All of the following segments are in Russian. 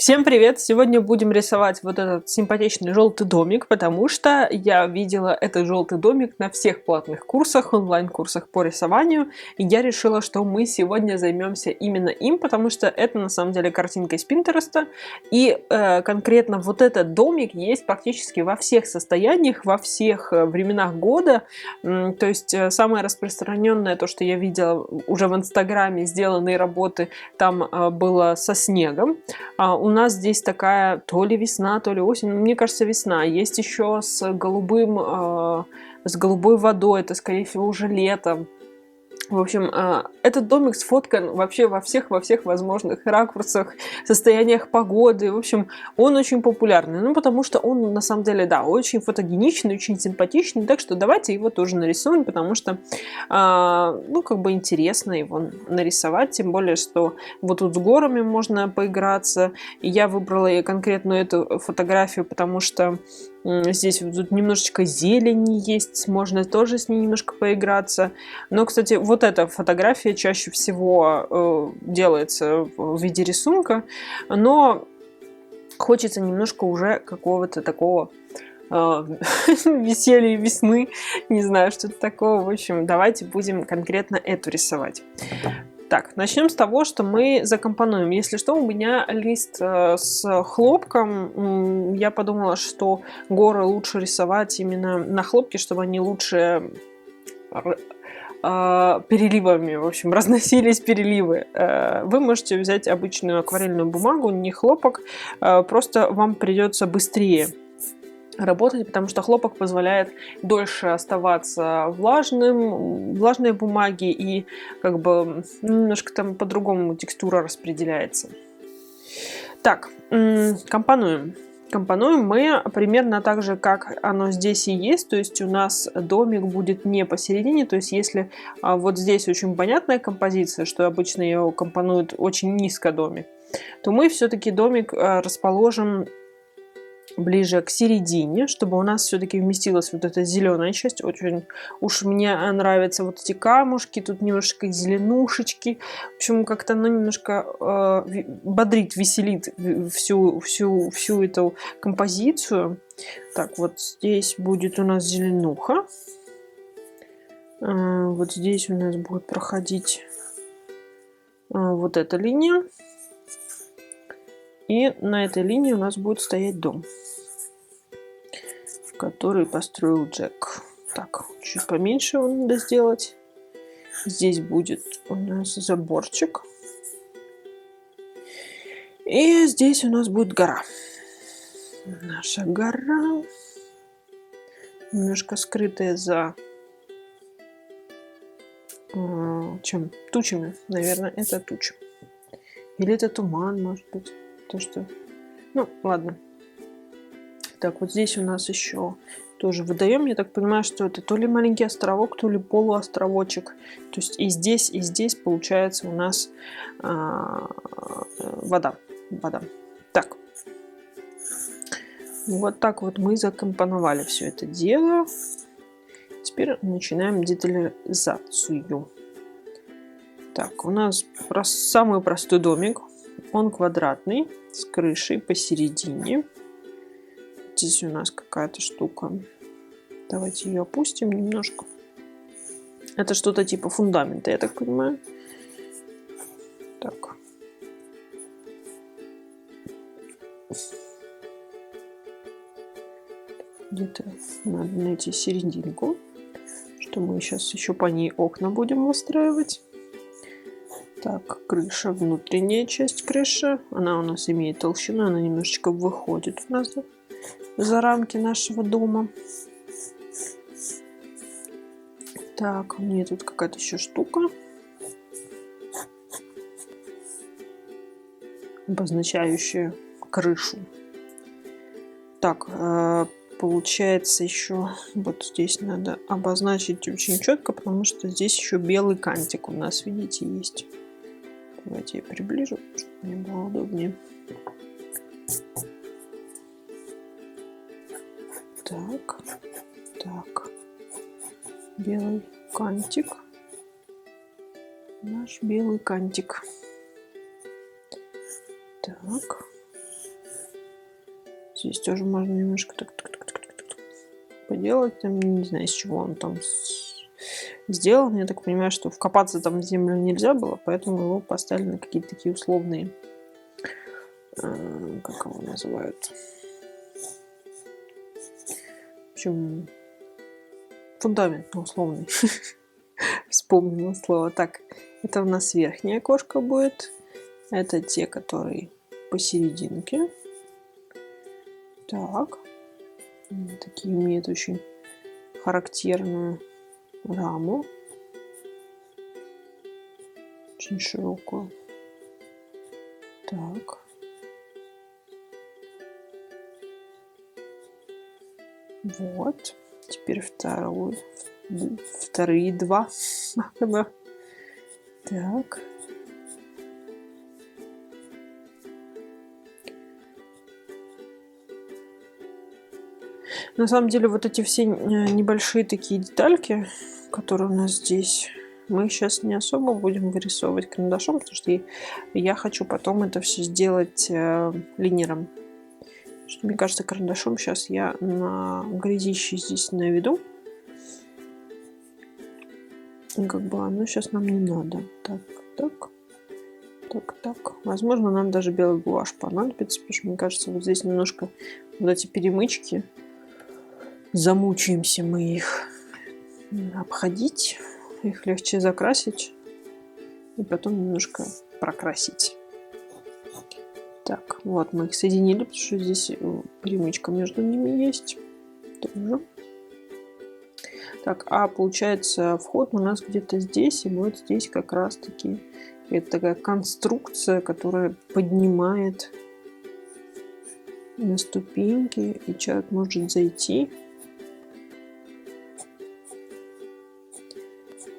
Всем привет! Сегодня будем рисовать вот этот симпатичный желтый домик, потому что я видела этот желтый домик на всех платных курсах, онлайн-курсах по рисованию, и я решила, что мы сегодня займемся именно им, потому что это на самом деле картинка из Пинтереста, и конкретно вот этот домик есть практически во всех состояниях, во всех временах года. То есть самое распространенное, то, что я видела уже в Инстаграме, сделанные работы, там было со снегом. У нас здесь такая то ли весна, то ли осень, мне кажется, весна. Есть еще с голубой водой, это, скорее всего, уже лето. В общем, этот домик сфоткан вообще во всех возможных ракурсах, состояниях погоды. В общем, он очень популярный. Ну, потому что он, на самом деле, да, очень фотогеничный, очень симпатичный. Так что давайте его тоже нарисуем, потому что, ну, как бы интересно его нарисовать. Тем более, что вот тут с горами можно поиграться. И я выбрала конкретно эту фотографию, потому что здесь вот тут немножечко зелени есть, можно тоже с ней немножко поиграться. Но, кстати, вот эта фотография чаще всего делается в виде рисунка, но хочется немножко уже какого-то такого веселья весны, не знаю, что-то такого. В общем, давайте будем конкретно эту рисовать. Так, начнем с того, что мы закомпонуем. Если что, у меня лист с хлопком. Я подумала, что горы лучше рисовать именно на хлопке, чтобы они лучше переливами, в общем, разносились переливы. Вы можете взять обычную акварельную бумагу, не хлопок, просто вам придется быстрее работать, потому что хлопок позволяет дольше оставаться влажной бумаги, и как бы немножко там по-другому текстура распределяется. Так, компонуем. Компонуем мы примерно так же, как оно здесь и есть, то есть у нас домик будет не посередине, то есть если вот здесь очень понятная композиция, что обычно ее компонуют очень низко домик, то мы все-таки домик расположим ближе к середине, чтобы у нас все-таки вместилась вот эта зеленая часть. Очень уж мне нравятся вот эти камушки, тут немножко зеленушечки. В общем, как-то оно немножко бодрит, веселит всю эту композицию. Так, вот здесь будет у нас зеленуха. Вот здесь у нас будет проходить вот эта линия. И на этой линии у нас будет стоять дом, который построил Джек. Так, чуть поменьше его надо сделать. Здесь будет у нас заборчик. И здесь у нас будет гора. Наша гора. Немножко скрытая за чем? Тучами. Наверное, это туча. Или это туман, может быть. То, что... Ну, ладно. Так, вот здесь у нас еще тоже водоем. Я так понимаю, что это то ли маленький островок, то ли полуостровочек. То есть и здесь получается у нас вода. Так. Вот так вот мы закомпоновали все это дело. Теперь начинаем детализацию. Так, у нас самый простой домик. Он квадратный, с крышей посередине. Здесь у нас какая-то штука. Давайте ее опустим немножко. Это что-то типа фундамента, я так понимаю. Так. Где-то надо найти серединку, что мы сейчас еще по ней окна будем выстраивать. Так, крыша, внутренняя часть крыши. Она у нас имеет толщину, она немножечко выходит у нас за рамки нашего дома. Так, у меня тут какая-то еще штука, обозначающая крышу. Так, получается еще вот здесь надо обозначить очень четко, потому что здесь еще белый кантик у нас, видите, есть. Давайте я приближу, чтобы мне было удобнее. Так. Белый кантик. Наш белый кантик. Так. Здесь тоже можно немножко так поделать. Там, не знаю, из чего он там сделан. Я так понимаю, что вкопаться там в землю нельзя было, поэтому его поставили на какие-то такие условные... Как его называют? В общем, фундамент условный. Вспомнила слово. Так, это у нас верхнее окошко будет. Это те, которые посерединке. Так. Такие имеют очень характерную раму. Очень широкую. Так. Вот. Теперь вторые два. Так. На самом деле вот эти все небольшие такие детальки, которые у нас здесь, мы сейчас не особо будем вырисовывать карандашом, потому что я хочу потом это все сделать линером. Что, мне кажется, карандашом сейчас я на грязище здесь наведу. И как бы оно сейчас нам не надо. Так. Возможно, нам даже белый гуашь понадобится, потому что, мне кажется, вот здесь немножко вот эти перемычки, замучаемся мы их обходить. Их легче закрасить и потом немножко прокрасить. Так, вот мы их соединили, потому что здесь перемычка между ними есть. Тоже. Так, а получается вход у нас где-то здесь, и вот здесь как раз таки это такая конструкция, которая поднимает на ступеньки, и человек может зайти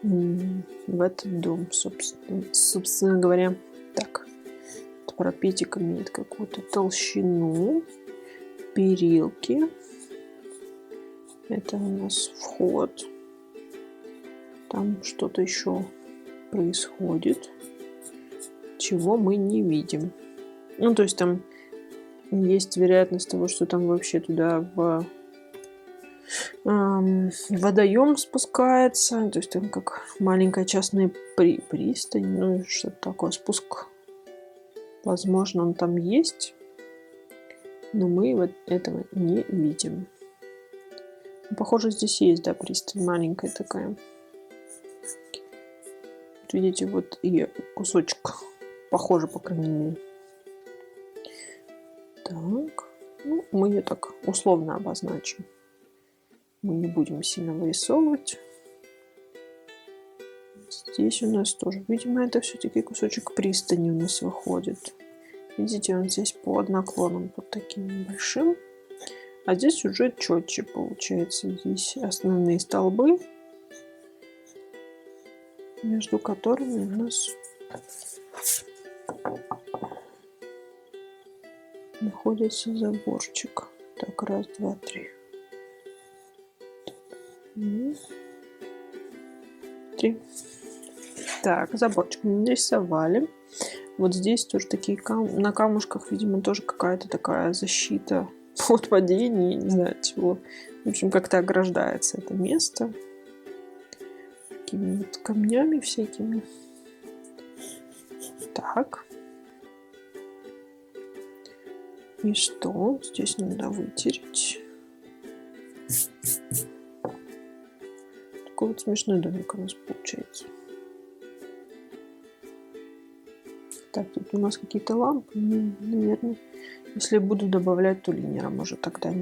в этот дом, собственно говоря. Так, парапетик имеет какую-то толщину, перилки. Это у нас вход. Там что-то еще происходит, чего мы не видим. Ну, то есть там есть вероятность того, что там вообще туда в водоем спускается. То есть там как маленькая частная пристань. Ну, что-то такое, спуск. Возможно, он там есть, но мы вот этого не видим. Похоже, здесь есть, да, пристань маленькая такая. Вот видите, вот и кусочек. Похоже, по крайней мере. Так. Ну, мы ее так условно обозначим. Мы не будем сильно вырисовывать. Здесь у нас тоже, видимо, это все-таки кусочек пристани у нас выходит. Видите, он здесь под наклоном, под таким небольшим. А здесь уже четче получается. Здесь основные столбы, между которыми у нас находится заборчик. Так, раз, два, три. Три. Так, заборчик мы нарисовали. Вот здесь тоже такие на камушках, видимо, тоже какая-то такая защита от падений, не знаю чего. В общем, как-то ограждается это место. Такими вот камнями всякими. Так. И что? Здесь надо вытереть. Такой вот смешной домик у нас получается. Так, тут у нас какие-то лампы. Наверное, если буду добавлять, то линером уже тогда.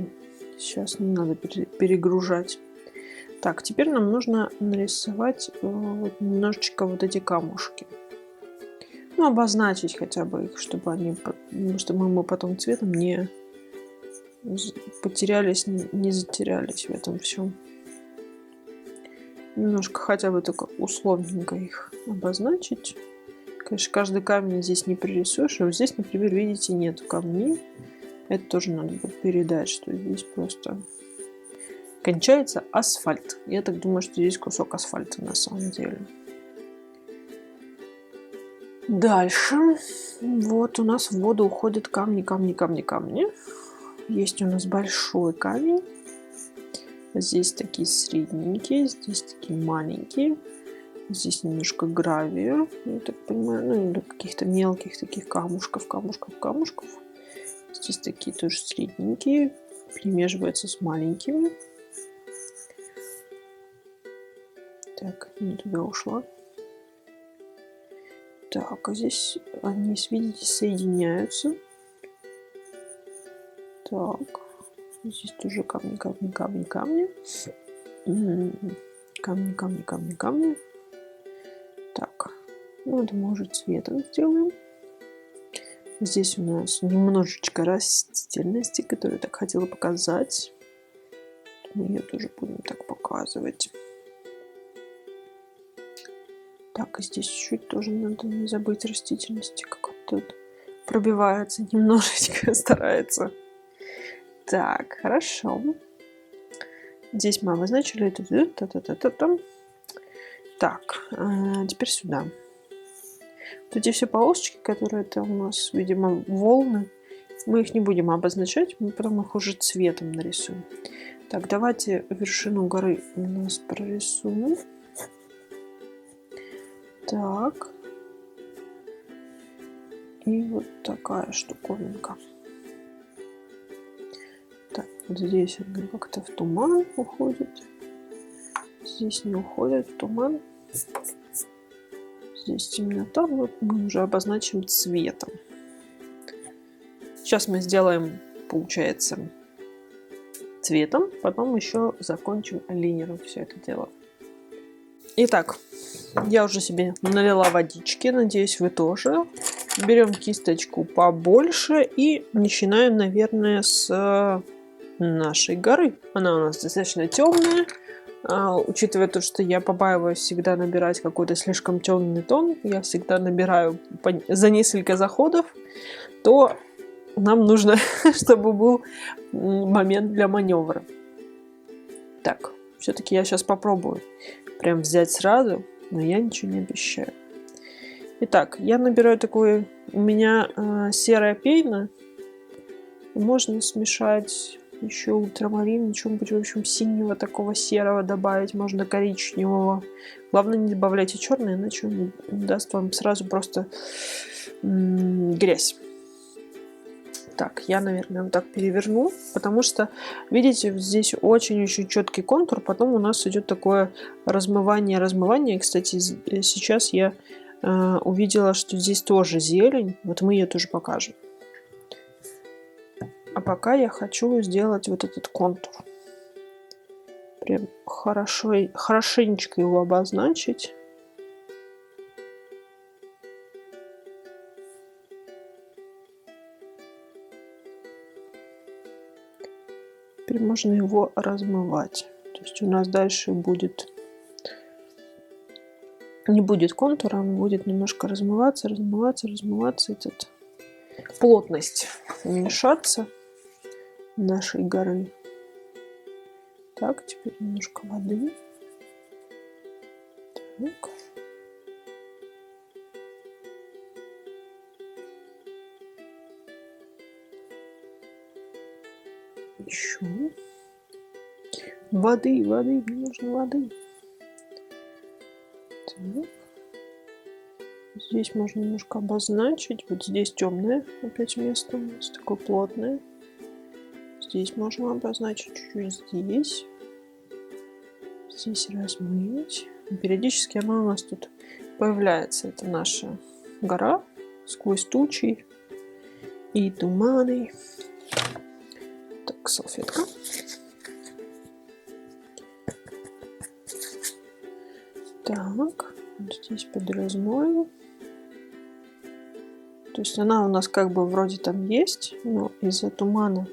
Сейчас не надо перегружать. Так, теперь нам нужно нарисовать вот немножечко вот эти камушки. Ну, обозначить хотя бы их, чтобы мы потом цветом не потерялись, не затерялись в этом всем. Немножко хотя бы только условненько их обозначить. Конечно, каждый камень здесь не пририсуешь. Вот здесь, например, видите, нет камней. Это тоже надо будет передать, что здесь просто кончается асфальт. Я так думаю, что здесь кусок асфальта на самом деле. Дальше. Вот у нас в воду уходят камни. есть у нас большой камень. Здесь такие средненькие, здесь такие маленькие. Здесь немножко гравия, я так понимаю, ну или каких-то мелких таких камушков. Здесь такие тоже средненькие, примешиваются с маленькими. Так, не туда ушла. Так, а здесь они, видите, соединяются. Так, здесь тоже камни. Камни. Так, ну это мы уже цветом сделаем. Здесь у нас немножечко растительности, которую я так хотела показать. Мы ее тоже будем так показывать. Так, и здесь чуть-чуть тоже надо не забыть растительности, как он тут пробивается немножечко, старается. Так, хорошо. Здесь мы обозначили это. Так, теперь сюда. Вот эти все полосочки, которые это у нас, видимо, волны, мы их не будем обозначать, мы потом их уже цветом нарисуем. Так, давайте вершину горы у нас прорисуем. Так. И вот такая штуковинка. Так, вот здесь он как-то в туман уходит. Здесь не уходит в туман. Здесь темнота, вот мы уже обозначим цветом. Сейчас мы сделаем, получается, цветом, потом еще закончим линером все это дело. Итак, я уже себе налила водички, надеюсь, вы тоже. Берем кисточку побольше и начинаем, наверное, с нашей горы. Она у нас достаточно темная. Учитывая то, что я побаиваюсь всегда набирать какой-то слишком темный тон, я всегда набираю за несколько заходов, то нам нужно, чтобы был момент для маневра. Так, все-таки я сейчас попробую прям взять сразу, но я ничего не обещаю. Итак, я набираю такое, у меня серая пена, можно смешать еще ультрамарин, что-нибудь, в общем, синего такого серого добавить, можно коричневого. Главное, не добавляйте черный, иначе он даст вам сразу просто грязь. Так, я, наверное, вот так переверну, потому что, видите, здесь очень-очень четкий контур, потом у нас идет такое размывание. Кстати, сейчас я увидела, что здесь тоже зелень, вот мы ее тоже покажем. А пока я хочу сделать вот этот контур. Прям хорошенечко его обозначить. Теперь можно его размывать. То есть у нас дальше будет... Не будет контура, он будет немножко размываться. Этот плотность уменьшаться нашей горы. Так, теперь немножко воды. Так. Еще. Воды, мне нужно воды. Так. Здесь можно немножко обозначить. Вот здесь темное опять место у нас, такое плотное. Здесь можем обозначить чуть-чуть здесь. Здесь размыть. И периодически она у нас тут появляется. Это наша гора сквозь тучи и туманы. Так, салфетка. Так, вот здесь подразмоем. То есть она у нас как бы вроде там есть, но из-за тумана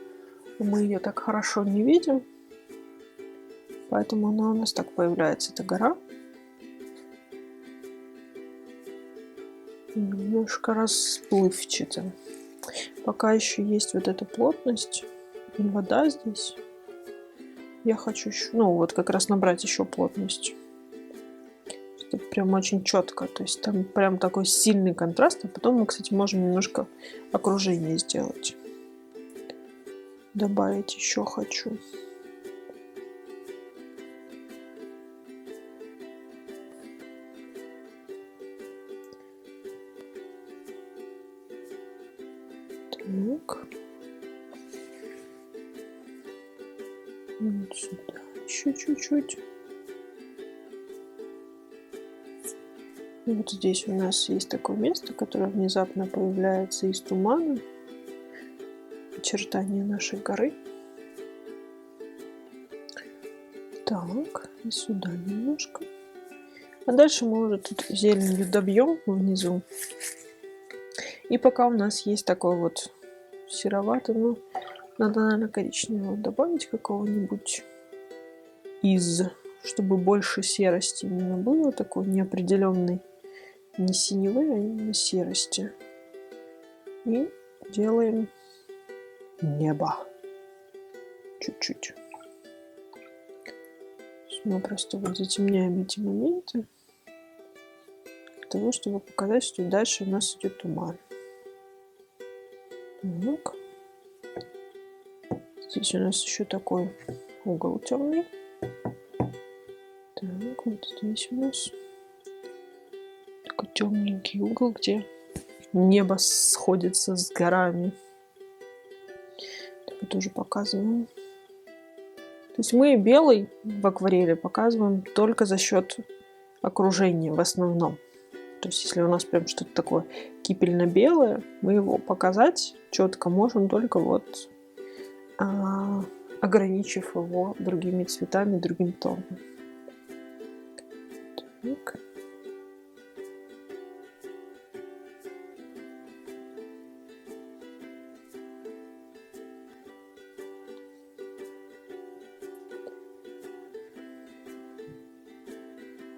мы ее так хорошо не видим. Поэтому она у нас так появляется, эта гора. Немножко расплывчато. Пока еще есть вот эта плотность и вода здесь. Я хочу еще, ну вот как раз набрать еще плотность. Чтобы прям очень четко. То есть там прям такой сильный контраст. А потом мы, кстати, можем немножко окружение сделать. добавить еще хочу. Так. Вот сюда еще чуть-чуть. И вот здесь у нас есть такое место, которое внезапно появляется из тумана. Очертания нашей горы. Так, и сюда немножко. А дальше мы уже тут зеленью добьем внизу. И пока у нас есть такой вот сероватый, ну, надо, наверное, коричневого добавить какого-нибудь чтобы больше серости именно было, такой неопределенной, не синевой, а именно серости. И делаем небо. Чуть-чуть. Мы просто вот затемняем эти моменты для того, чтобы показать, что дальше у нас идет туман. Так. Здесь у нас еще такой угол темный. Так, вот здесь у нас такой темненький угол, где небо сходится с горами. Это тоже показываем. То есть мы белый в акварели показываем только за счет окружения в основном. То есть если у нас прям что-то такое кипельно-белое, мы его показать четко можем только вот ограничив его другими цветами, другим тоном. Так.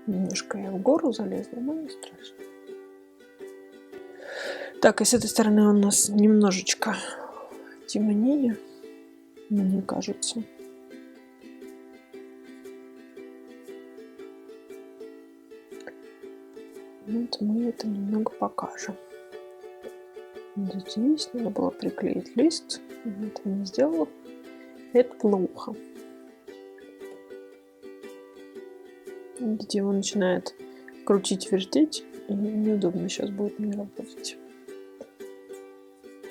Немножко я в гору залезла, но не страшно. Так, и с этой стороны у нас немножечко темнее, мне кажется. Вот мы это немного покажем. Здесь надо было приклеить лист. Я этого не сделала. Это плохо. Видите, его начинает крутить, вертеть, и неудобно сейчас будет мне работать.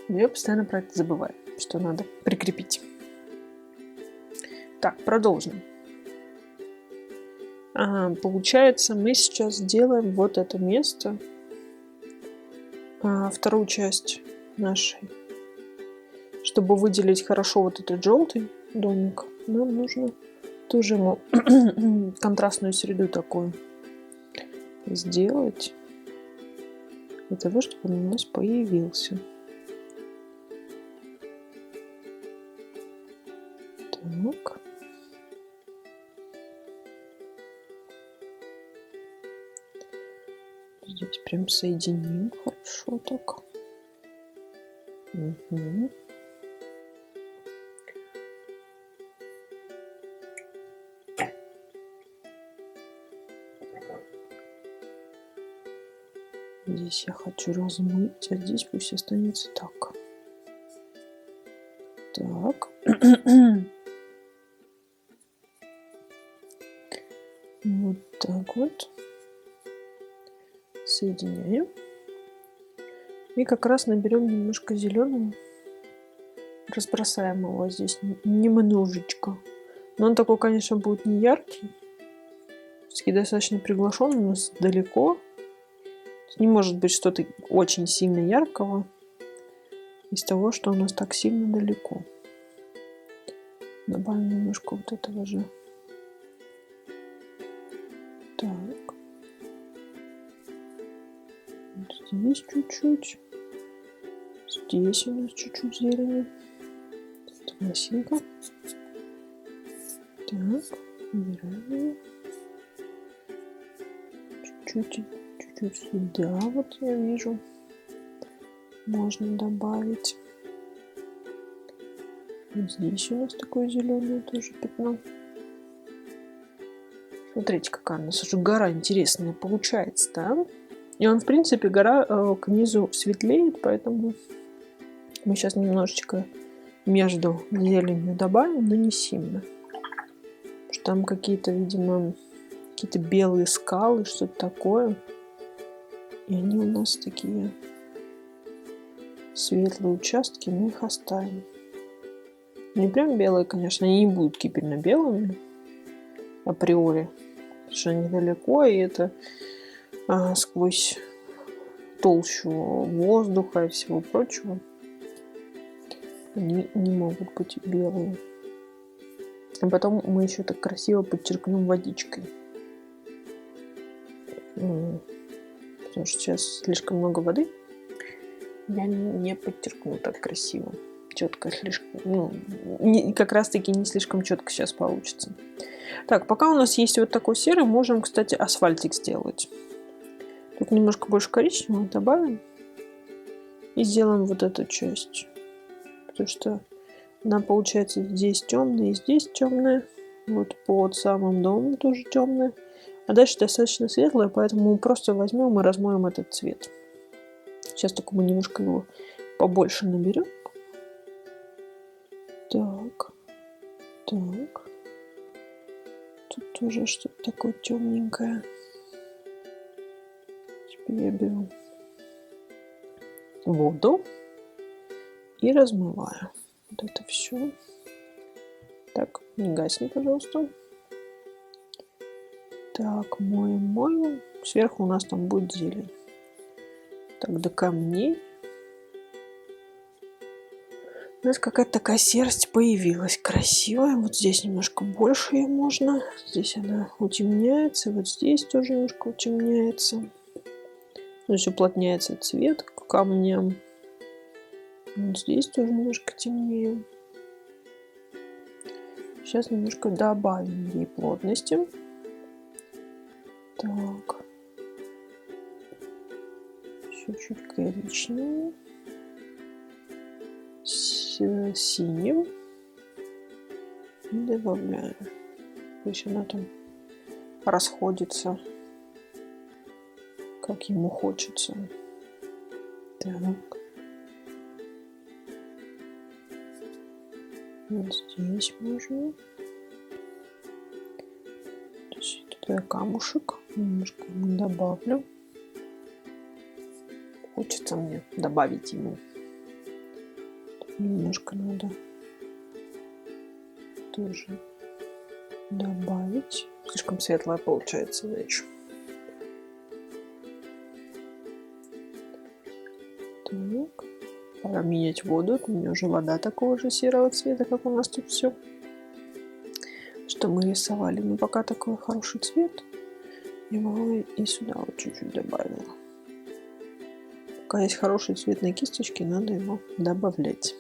Но я постоянно про это забываю, что надо прикрепить. Так, продолжим. Получается, мы сейчас делаем вот это место, вторую часть нашей. Чтобы выделить хорошо вот этот желтый домик, нам нужно тоже ему контрастную среду такую сделать, для того, чтобы он у нас появился. Так. Здесь прям соединим хорошо так. Угу. Здесь я хочу размыть, а здесь пусть останется так. Так. Вот так вот. Соединяем. И как раз наберем немножко зеленого. Разбросаем его здесь немножечко. Но он такой, конечно, будет не яркий. Все-таки достаточно приглушенный, у нас далеко. Не может быть что-то очень сильно яркого из того, что у нас так сильно далеко. Добавим немножко вот этого же. Так. Вот здесь чуть-чуть. Здесь у нас чуть-чуть зелени. Это масинка. Так. Убираем ее. Чуть-чуть сюда вот я вижу. Можно добавить. Вот здесь у нас такое зеленое тоже пятно. Смотрите, какая у нас уже гора интересная получается, да? И он, в принципе, гора к низу светлеет, поэтому мы сейчас немножечко между зеленью добавим, но не сильно. Потому что там какие-то, видимо, какие-то белые скалы, что-то такое. И они у нас такие светлые участки, мы их оставим. Не прям белые, конечно, они не будут кипельно-белыми априори, потому что они далеко, и это сквозь толщу воздуха и всего прочего они не могут быть белые. А потом мы еще так красиво подчеркнем водичкой. Потому что сейчас слишком много воды. Я не подчеркну так красиво. Четко слишком. Как раз таки не слишком четко сейчас получится. Так, пока у нас есть вот такой серый, можем, кстати, асфальтик сделать. Тут немножко больше коричневого добавим. И сделаем вот эту часть. Потому что она получается здесь темная и здесь темная. Вот под самым домом тоже темная. А дальше достаточно светлая, поэтому мы просто возьмем и размоем этот цвет. Сейчас только мы немножко его побольше наберем. Так. Так. Тут тоже что-то такое темненькое. Теперь я беру воду и размываю. Вот это все. Так, не гасни, пожалуйста. Так, моем. Сверху у нас там будет зелень. Так, до камней. У нас какая-то такая серость появилась. Красивая. Вот здесь немножко больше ее можно. Здесь она утемняется. Вот здесь тоже немножко утемняется. То есть уплотняется цвет к камням. Вот здесь тоже немножко темнее. Сейчас немножко добавим ей плотности. Так. Чуть-чуть коричневым. С синим. И добавляем. Пусть она там расходится, как ему хочется. Так. Вот здесь можно. Здесь туда камушек. Немножко ему добавлю. Хочется мне добавить ему. Немножко надо тоже добавить. Слишком светлая получается дальше. Так. Пора менять воду. У меня уже вода такого же серого цвета, как у нас тут все. Что мы рисовали. Но пока такой хороший цвет. Я могу и сюда вот чуть-чуть добавила. Пока есть хорошие цветные кисточки, надо его добавлять.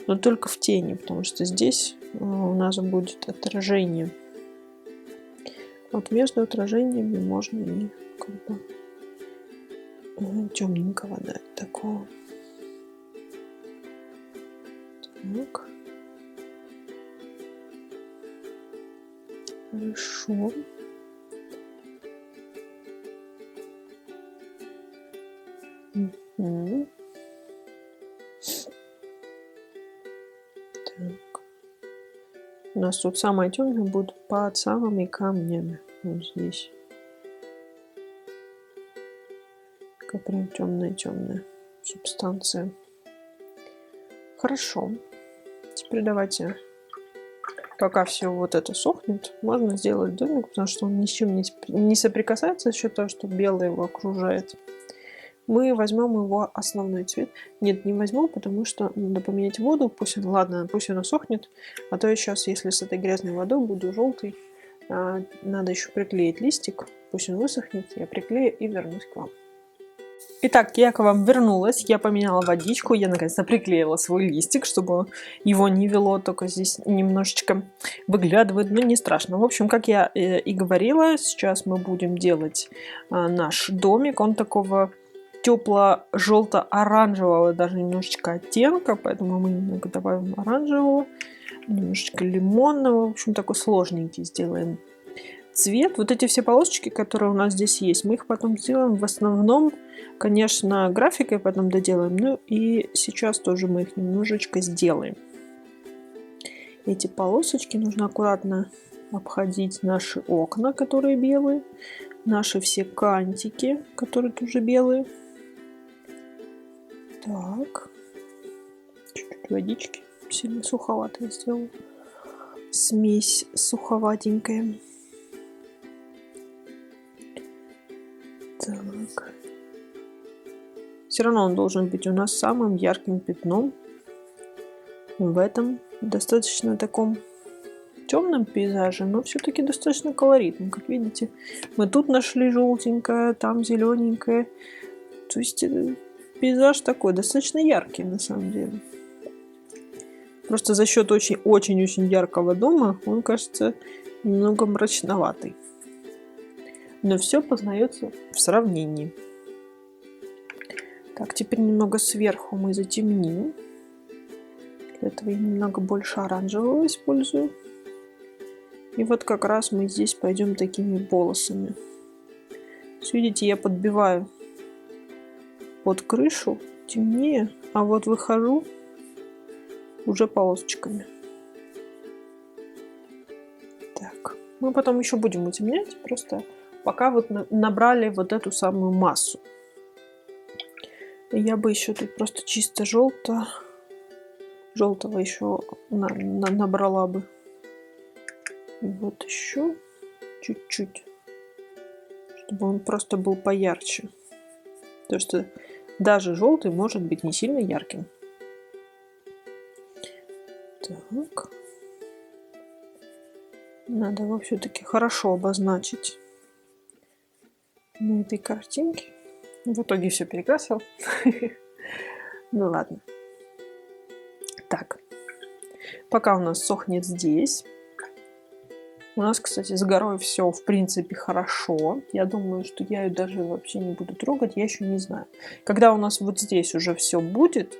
Но только в тени, потому что здесь у нас будет отражение. Вот между отражениями можно и как бы темненького дать такого. Так. Хорошо. Угу. Так. У нас тут самое темное будет под самыми камнями. Вот здесь. Такая прям темная субстанция. Хорошо. Теперь давайте, пока все вот это сохнет, можно сделать домик, потому что он ни с чем не соприкасается, за счет того, что белый его окружает. Мы возьмем его основной цвет. Нет, не возьму, потому что надо поменять воду. Пусть она сохнет. А то я сейчас, если с этой грязной водой буду желтый, надо еще приклеить листик. Пусть он высохнет, я приклею и вернусь к вам. Итак, я к вам вернулась, я поменяла водичку, я наконец-то приклеила свой листик, чтобы его не вело, только здесь немножечко выглядывает, но не страшно. В общем, как я и говорила, сейчас мы будем делать наш домик, он такого тепло-желто-оранжевого, даже немножечко оттенка, поэтому мы немного добавим оранжевого, немножечко лимонного, в общем, такой сложненький сделаем цвет. Вот эти все полосочки, которые у нас здесь есть, мы их потом сделаем в основном, конечно, графикой потом доделаем. Ну и сейчас тоже мы их немножечко сделаем. Эти полосочки нужно аккуратно обходить наши окна, которые белые, наши все кантики, которые тоже белые. Так, чуть-чуть водички, сильно суховато я сделала. Смесь суховатенькая. Так. Все равно он должен быть у нас самым ярким пятном в этом достаточно таком темном пейзаже, но все-таки достаточно колоритном. Как видите, мы тут нашли желтенькое, там зелененькое. То есть пейзаж такой достаточно яркий на самом деле. Просто за счет очень-очень яркого дома он кажется немного мрачноватый. Но все познается в сравнении. Так, теперь немного сверху мы затемним. Для этого я немного больше оранжевого использую. И вот как раз мы здесь пойдем такими полосами. Видите, я подбиваю под крышу темнее, а вот выхожу уже полосочками. Так, мы потом еще будем утемнять, просто пока вот набрали вот эту самую массу. Я бы еще тут просто чисто желтого еще набрала бы. И вот еще чуть-чуть, чтобы он просто был поярче. Потому что даже желтый может быть не сильно ярким. Так. Надо его все-таки хорошо обозначить на этой картинке. В итоге все перекрасил. Ну ладно. Так. Пока у нас сохнет здесь. У нас, кстати, с горой все в принципе хорошо. Я думаю, что я ее даже вообще не буду трогать. Я еще не знаю. Когда у нас вот здесь уже все будет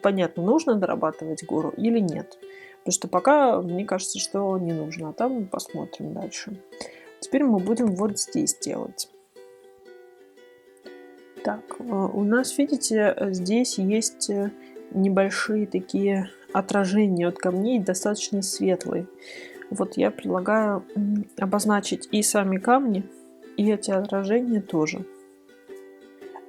понятно, нужно дорабатывать гору или нет. Потому что пока мне кажется, что не нужно. А там посмотрим дальше. Теперь мы будем вот здесь делать. Так, у нас, видите, здесь есть небольшие такие отражения от камней, достаточно светлые. Вот я предлагаю обозначить и сами камни, и эти отражения тоже.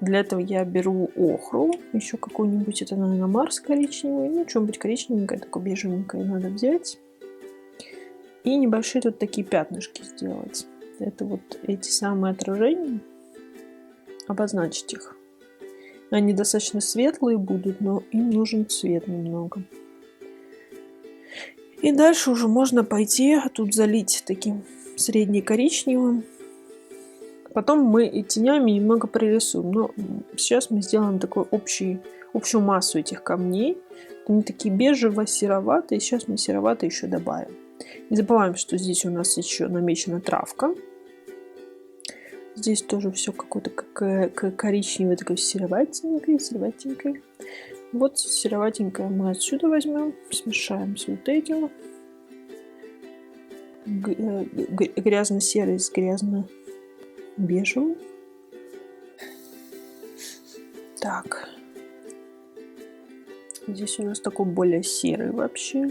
Для этого я беру охру, еще какую-нибудь, это, наверное, Марс коричневый, ну, что-нибудь коричневенькое, такое бежевенькое надо взять. И небольшие тут такие пятнышки сделать. Это вот эти самые отражения. Обозначить их. Они достаточно светлые будут, но им нужен цвет немного. И дальше уже можно пойти тут залить таким средне-коричневым. Потом мы и тенями немного прорисуем. Но сейчас мы сделаем такую общую массу этих камней. Они такие бежево-сероватые. Сейчас мы сероватые еще добавим. Не забываем, что здесь у нас еще намечена травка. Здесь тоже все какое-то коричневое, такое сероватенькое. Вот сероватенькое мы отсюда возьмем, смешаем с вот этим. Грязно-серый с грязно-бежевым. Так. Здесь у нас такой более серый вообще.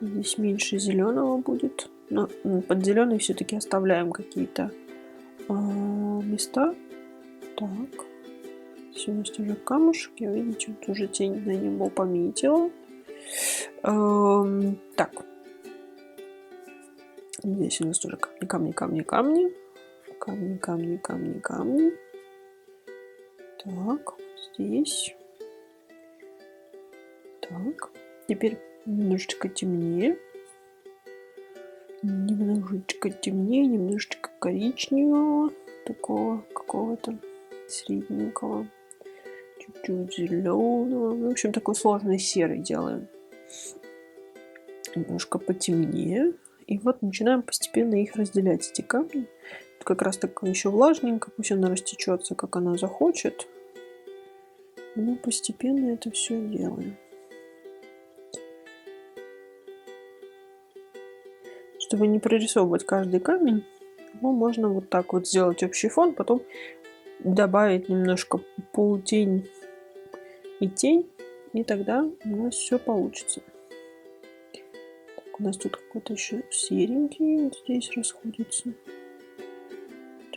Здесь меньше зеленого будет. Но под зеленый все-таки оставляем какие-то места. Так. Здесь у нас тоже камушек. Я, видите, вот уже тень на него пометила. Так. Здесь у нас тоже камни. Камни. Так. Здесь. Так. Теперь немножечко темнее. Немножечко коричневого, такого какого-то средненького, чуть-чуть зеленого. В общем, такой сложный серый делаем. Немножко потемнее. И вот начинаем постепенно их разделять, эти камни. Тут как раз так еще влажненько, пусть она растечется, как она захочет. Мы постепенно это все делаем. Чтобы не прорисовывать каждый камень, его можно вот так вот сделать общий фон, потом добавить немножко полутень и тень, и тогда у нас все получится. Так, у нас тут какой-то еще серенький вот здесь расходится.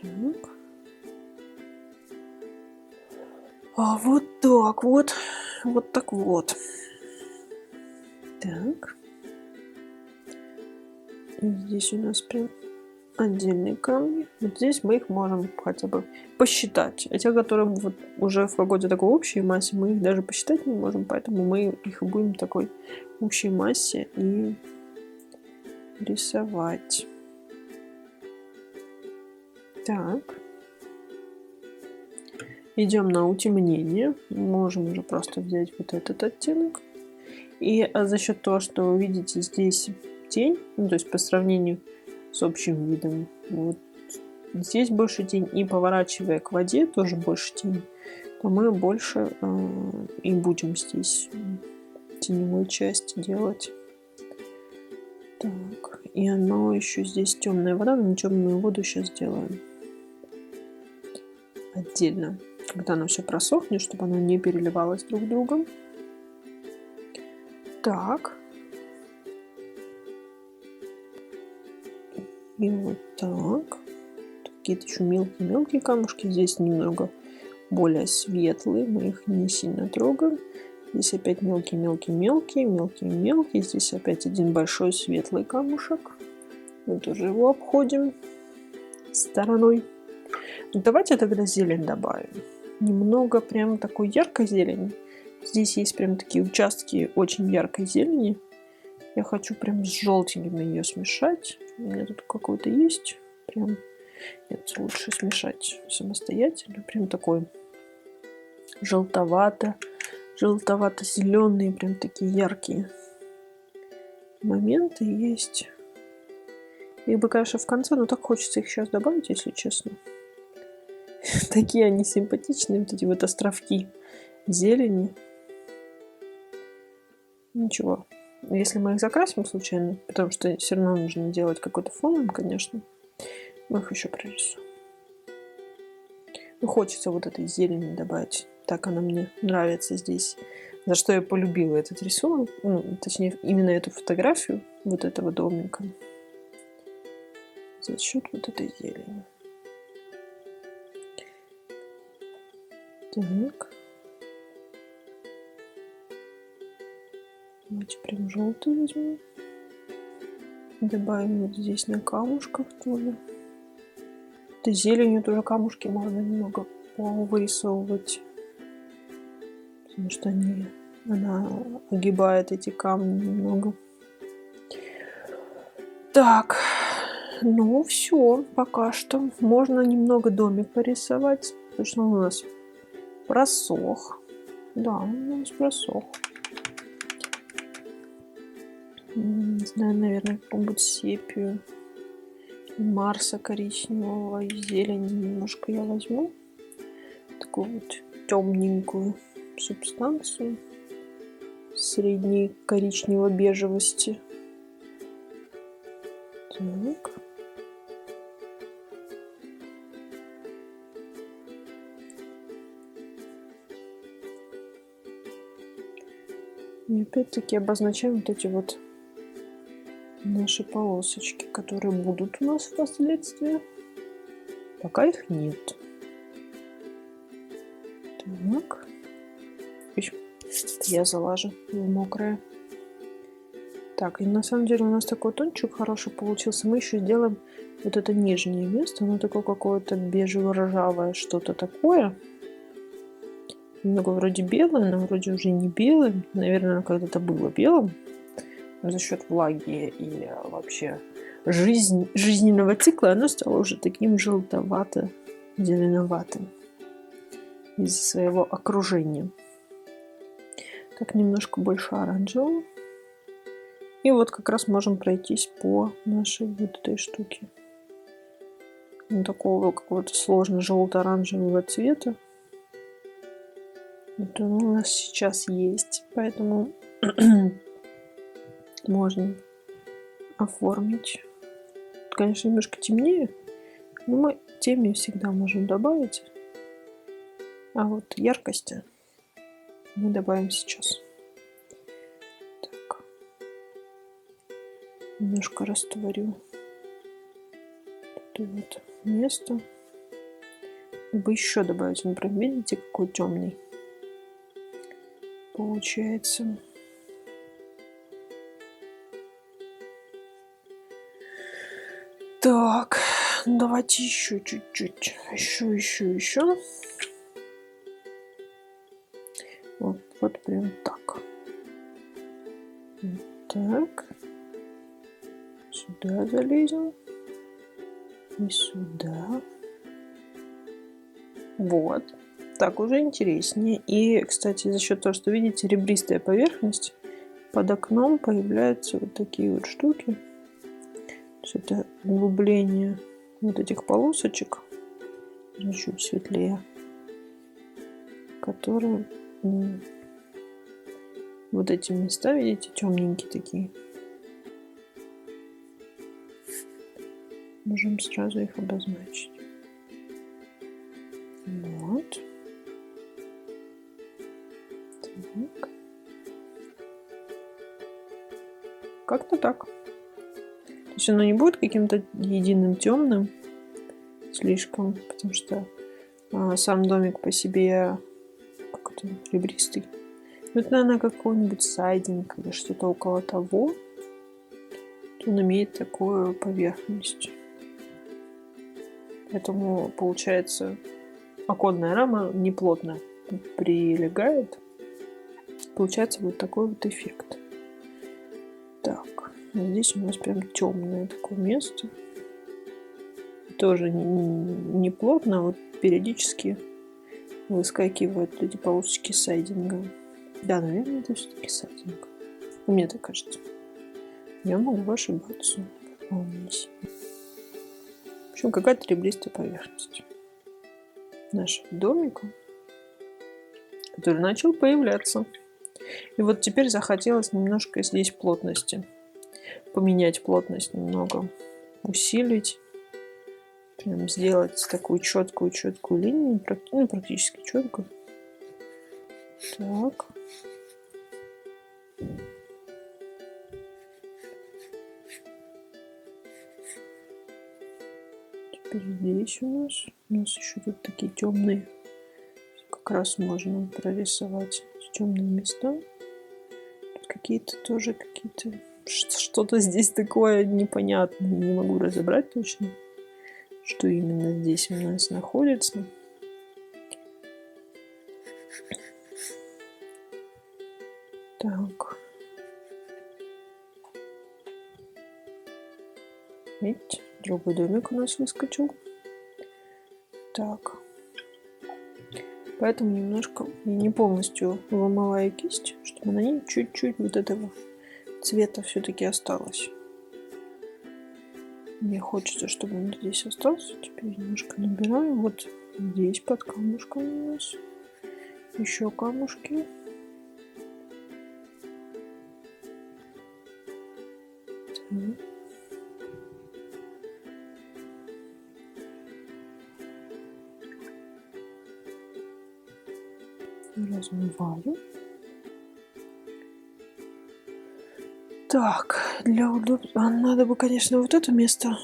Так. А вот так вот. Вот так вот. Так. И здесь у нас прям отдельные камни. Вот здесь мы их можем хотя бы посчитать. А те, которые вот уже в какой-то такой общей массе, мы их даже посчитать не можем, поэтому мы их будем в такой общей массе и рисовать. Так. Идем на утемнение. Можем уже просто взять вот этот оттенок. И за счет того, что вы видите здесь тень, ну, то есть по сравнению с общим видом, вот здесь больше тень, и поворачивая к воде тоже больше тень, то мы больше и будем здесь теневой части делать. Так, и оно еще здесь темная вода, но темную воду сейчас сделаем отдельно, когда оно все просохнет, чтобы оно не переливалось друг другом. Так. И вот так. Какие-то еще мелкие-мелкие камушки. Здесь немного более светлые. Мы их не сильно трогаем. Здесь опять мелкие-мелкие-мелкие. Мелкие-мелкие. Здесь опять один большой светлый камушек. Мы тоже его обходим стороной. Давайте тогда зелень добавим. Немного прям такой яркой зелени. Здесь есть прям такие участки очень яркой зелени. Я хочу прям с желтеньким ее смешать. У меня тут какой-то есть. Прям... Нет, лучше смешать самостоятельно. Прям такой желтовато-зеленые, прям такие яркие моменты есть. Их бы, конечно, в конце, но так хочется их сейчас добавить, если честно. Такие они симпатичные, вот эти вот островки зелени. Ничего. Если мы их закрасим случайно, потому что все равно нужно делать какой-то фон, конечно, мы их еще прорисуем. Ну, хочется вот этой зелени добавить. Так она мне нравится здесь. За что я полюбила этот рисунок, ну, точнее, именно эту фотографию вот этого домика. За счет вот этой зелени. Так. Давайте прям желтый возьмем. Добавим вот здесь на камушках тоже. Это зеленью тоже камушки можно немного вырисовывать. Потому что она огибает эти камни немного. Так, ну все, пока что. Можно немного домик порисовать, потому что он у нас просох. Да, он у нас просох. Не знаю, наверное, какую-нибудь сепию. Марса коричневого и зелени немножко я возьму. Такую вот темненькую субстанцию средней коричнево-бежевости. Так. И опять-таки обозначаем вот эти вот наши полосочки, которые будут у нас впоследствии. Пока их нет. Так. Ой, я залажу в мокрое. Так, и на самом деле у нас такой тончик хороший получился. Мы еще сделаем вот это нижнее место. Оно такое какое-то бежево-ржавое, что-то такое. Немного вроде белое, но вроде уже не белое. Наверное, оно когда-то было белым. Но за счет влаги и вообще жизненного цикла оно стало уже таким желтовато-зеленоватым из-за своего окружения. Так, немножко больше оранжевого. И вот как раз можем пройтись по нашей вот этой штуке. Вот такого какого-то сложно желто-оранжевого цвета. Это у нас сейчас есть, поэтому можно оформить. Конечно, немножко темнее, Ну, мы теме всегда можем добавить, а вот яркости мы добавим сейчас. Так. Немножко растворю это вот место. Бы еще добавить. Например, видите, какой темный получается. Так, давайте еще чуть-чуть. Еще. Вот прям так. Так. Сюда залезем. И сюда. Вот. Так уже интереснее. И, кстати, за счет того, что, видите, ребристая поверхность, под окном появляются вот такие вот штуки. То есть это углубление вот этих полосочек, чуть светлее, которые вот эти места, видите, темненькие такие. Можем сразу их обозначить. Вот. Так. Как-то так. То есть оно не будет каким-то единым темным слишком, потому что сам домик по себе как-то ребристый. Ну, это, наверное, какой-нибудь сайдинг или что-то около того. Он имеет такую поверхность. Поэтому, получается, оконная рама неплотно прилегает. Получается вот такой вот эффект. Так, здесь у нас прям темное такое место. Тоже не плотно, а вот периодически выскакивают эти полосочки сайдинга. Да, наверное, это все-таки сайдинг. Мне так кажется. Я могу ошибаться. В общем, какая-то ребристая поверхность нашего домика, который начал появляться. И вот теперь захотелось немножко здесь плотности. Поменять плотность немного. Усилить. Прям сделать такую четкую линию. Ну, практически четкую. Так. Теперь здесь у нас еще тут такие темные. Как раз можно прорисовать темные места. Тут какие-то тоже что-то здесь такое непонятное. Не могу разобрать точно, что именно здесь у нас находится. Так. Видите, другой домик у нас выскочил. Так. Поэтому немножко не полностью вымываю кисть, чтобы на ней чуть-чуть вот этого цвета все-таки осталось. Мне хочется, чтобы он здесь остался. Теперь немножко набираю. Вот здесь под камушком у нас еще камушки. Так. Размываю. Так, для удобства надо бы, конечно, вот это место,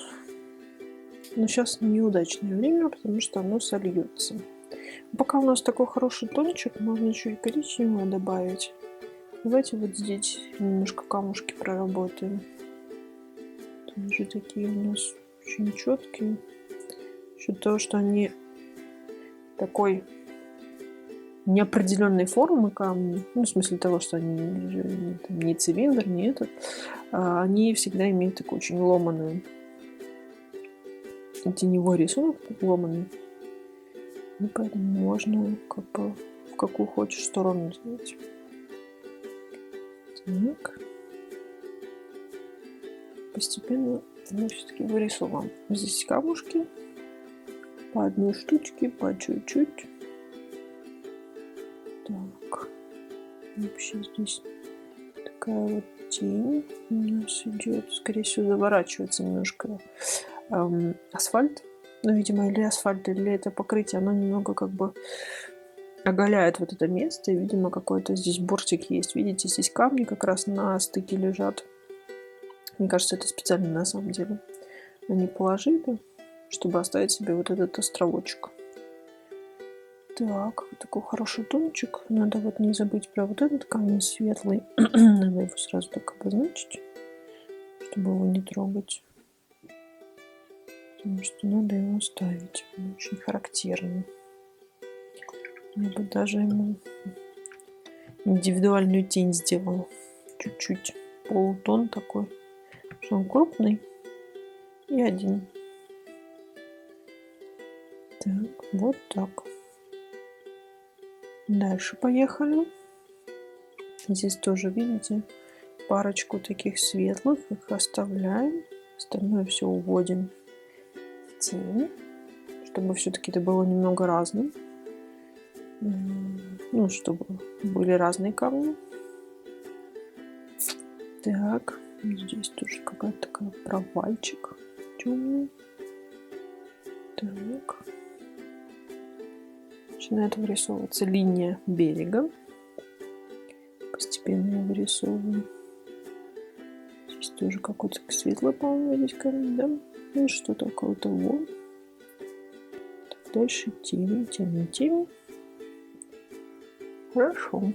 но сейчас неудачное время, потому что оно сольется. Пока у нас такой хороший тончик, можно чуть коричневого добавить. Давайте вот здесь немножко камушки проработаем. Тоже такие у нас очень четкие. Счет того, что они такой неопределенной формы камни, ну, в смысле того, что они не цилиндр, не этот, они всегда имеют такой очень ломаный теневой рисунок, ломаный. И поэтому можно как бы в какую хочешь сторону сделать. Так. Постепенно мы все-таки вырисовываем здесь камушки по одной штучке, по чуть-чуть. Так, вообще здесь такая вот тень у нас идет. Скорее всего, заворачивается немножко асфальт. Ну, видимо, или асфальт, или это покрытие, оно немного как бы оголяет вот это место. И, видимо, какой-то здесь бортик есть. Видите, здесь камни как раз на стыке лежат. Мне кажется, это специально на самом деле они положили, чтобы оставить себе вот этот островочек. Так, такой хороший тончик. Надо вот не забыть про вот этот камень светлый. Надо его сразу так обозначить, чтобы его не трогать. Потому что надо его оставить. Он очень характерный. Я бы даже ему индивидуальную тень сделала. Чуть-чуть полутон такой. Что он крупный. И один. Так, вот так. Дальше поехали. Здесь тоже, видите, парочку таких светлых. Их оставляем. Остальное все уводим в тень. Чтобы все-таки это было немного разным. Ну, чтобы были разные камни. Так, здесь тоже какая-то такая провальчик темный. Так. Начинает вырисовываться линия берега. Постепенно ее вырисовываем. Здесь тоже какой-то светлый, по-моему, здесь камень, да? Ну, что-то около-то вон. Так, дальше темень. Хорошо.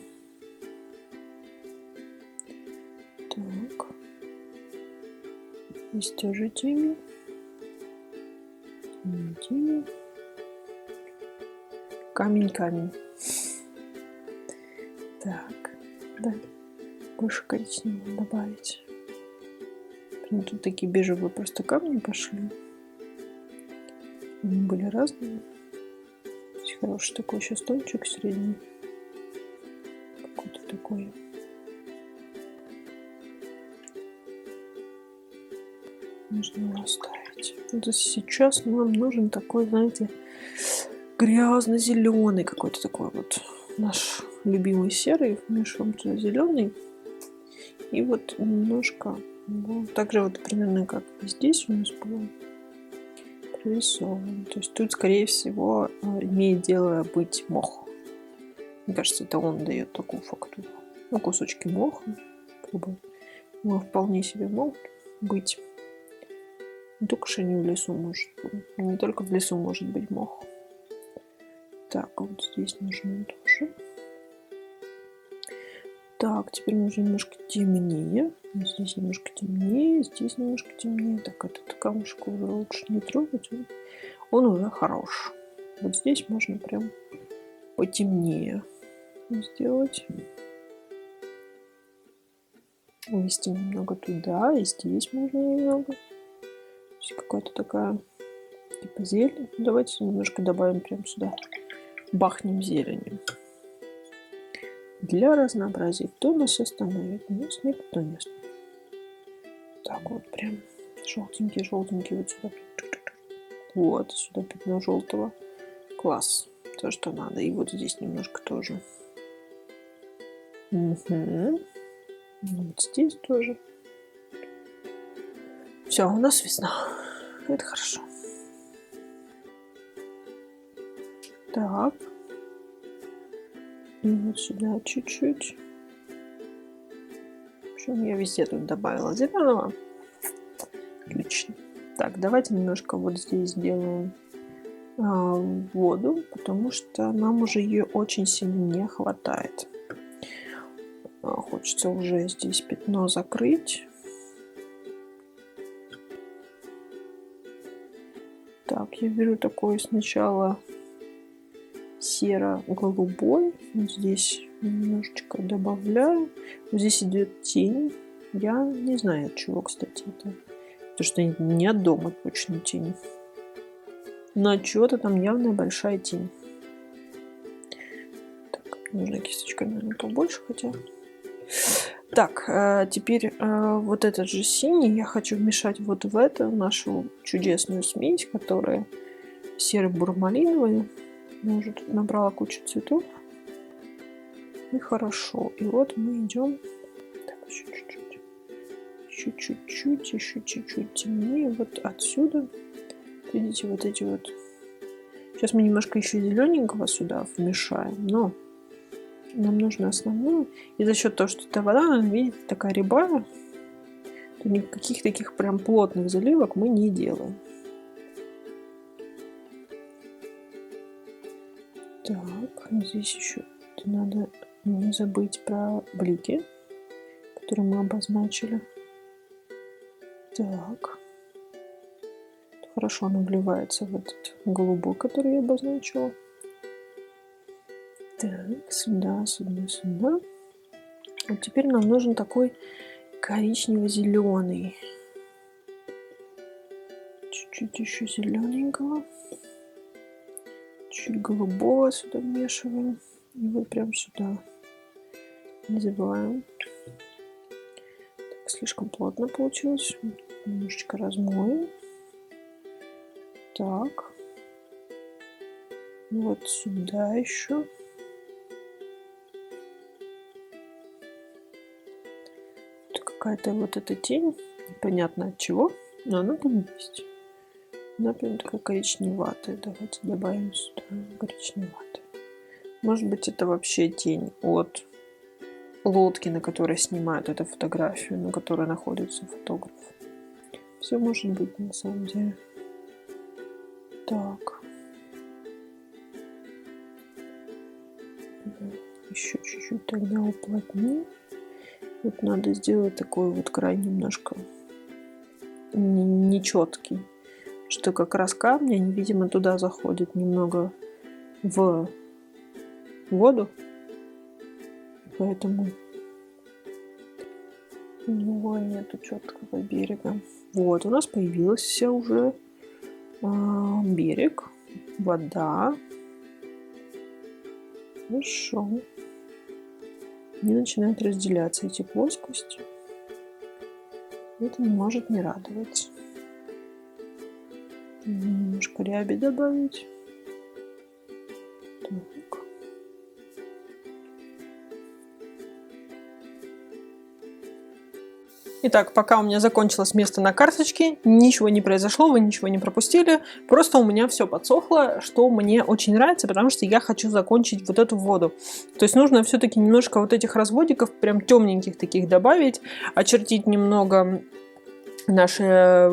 Так. Здесь тоже темень. Камень. Так, да. Больше коричневого добавить. Прям тут такие бежевые просто камни пошли. Они были разные. Здесь хороший такой еще стончик средний. Какой-то такой. Можно его оставить. Вот сейчас нам нужен такой, знаете, грязно-зеленый какой-то такой вот наш любимый серый. Вмешиваем туда зеленый. И вот немножко, ну, так же вот примерно как и здесь у нас было, прорисовываем. То есть тут, скорее всего, имеет дело быть мох. Мне кажется, это он дает такую фактуру. Ну, кусочки моха, как бы, ну, вполне себе могут быть. Не только что не в лесу может быть. Не только в лесу может быть мох. Так, вот здесь нужно тоже. Так, теперь нужно немножко темнее. Здесь немножко темнее, здесь немножко темнее. Так, этот камушек уже лучше не трогать. Он уже хорош. Вот здесь можно прям потемнее сделать. Ввести немного туда, и здесь можно немного. Здесь какая-то такая типа зелень. Давайте немножко добавим прям сюда. Бахнем зеленью. Для разнообразия. Кто нас остановит? Нас никто не остановит. Так вот прям желтенький вот сюда. Вот сюда пятно желтого. Класс. То, что надо. И вот здесь немножко тоже. Угу. Вот здесь тоже. Все, у нас весна. Это хорошо. Так. И вот сюда чуть-чуть. В общем, я везде тут добавила зеленого. Отлично. Так, давайте немножко вот здесь сделаем воду, потому что нам уже ее очень сильно не хватает. Хочется уже здесь пятно закрыть. Так, я беру такой сначала серо-голубой. Вот здесь немножечко добавляю. Вот здесь идет тень. Я не знаю, от чего, кстати, это. Потому что не от дома точно тень. Но от чего-то там явная большая тень. Так, нужна кисточка, наверное, побольше, хотя. Так, теперь вот этот же синий я хочу вмешать вот в эту нашу чудесную смесь, которая серо-бурмалиновая. Я уже тут набрала кучу цветов. И хорошо. И вот мы идем. Так, еще чуть-чуть. Еще чуть-чуть темнее. Вот отсюда. Видите, вот эти вот. Сейчас мы немножко еще зелененького сюда вмешаем, но нам нужно основное. И за счет того, что эта вода, видите, такая рябая, то никаких таких прям плотных заливок мы не делаем. Так, здесь еще надо не забыть про блики, которые мы обозначили. Так. Хорошо он вливается в этот голубой, который я обозначила. Так, сюда, сюда, сюда. Вот теперь нам нужен такой коричнево-зеленый. Чуть-чуть еще зелененького. Чуть голубого сюда вмешиваем. И вот прям сюда. Не забываем. Так, слишком плотно получилось. Немножечко размоем. Так. Вот сюда еще. Какая-то вот эта тень, непонятно от чего, но она там есть. Она прям такая коричневатая. Давайте добавим сюда коричневатую. Может быть, это вообще тень от лодки, на которой снимают эту фотографию, на которой находится фотограф. Все может быть на самом деле. Так. Еще чуть-чуть тогда уплотним. Вот надо сделать такой вот край немножко нечеткий, что как раз камни, они, видимо, туда заходят немного в воду, поэтому у него нету четкого берега. Вот, у нас появился уже берег, вода. Хорошо. Они начинают разделяться, эти плоскости. Это не может не радовать. Немножко ряби добавить. Так. Итак, пока у меня закончилось место на карточке, ничего не произошло, вы ничего не пропустили. Просто у меня все подсохло, что мне очень нравится, потому что я хочу закончить вот эту воду. То есть нужно все-таки немножко вот этих разводиков, прям темненьких таких добавить, очертить немного наши,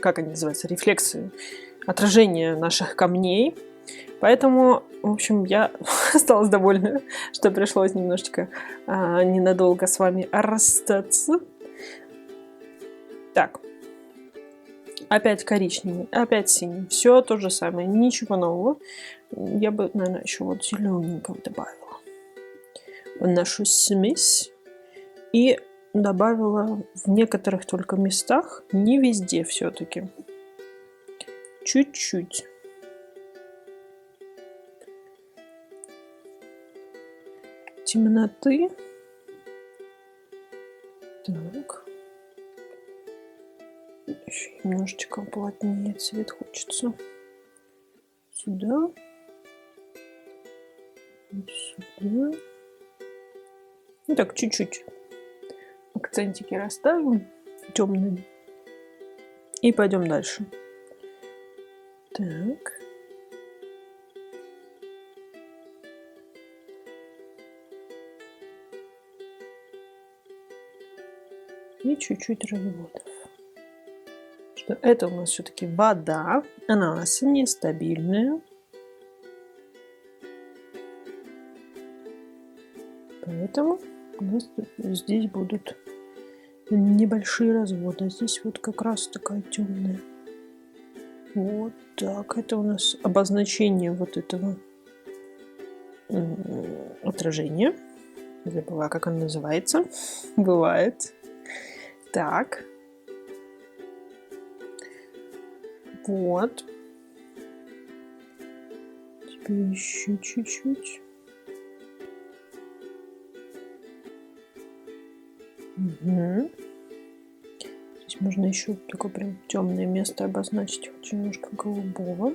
как они называются, рефлексы, отражение наших камней. Поэтому, в общем, я осталась довольна, что пришлось немножечко ненадолго с вами расстаться. Так, опять коричневый, опять синий, все то же самое, ничего нового. Я бы, наверное, еще вот зелененького добавила в нашу смесь и добавила в некоторых только местах, не везде все-таки, чуть-чуть. Темноты. Так. Еще немножечко плотнее цвет хочется. Сюда. Вот сюда. Ну так, чуть-чуть акцентики расставим темные. И пойдем дальше. Так. И чуть-чуть разводов. Что это у нас все-таки вода. Она у нас нестабильная. Поэтому у нас здесь будут небольшие разводы. А здесь вот как раз такая темная. Вот так. Это у нас обозначение вот этого отражения. Забыла, как оно называется. Бывает. Так. Вот. Теперь еще чуть-чуть. Угу. Здесь можно еще такое прям темное место обозначить, хоть немножко голубого.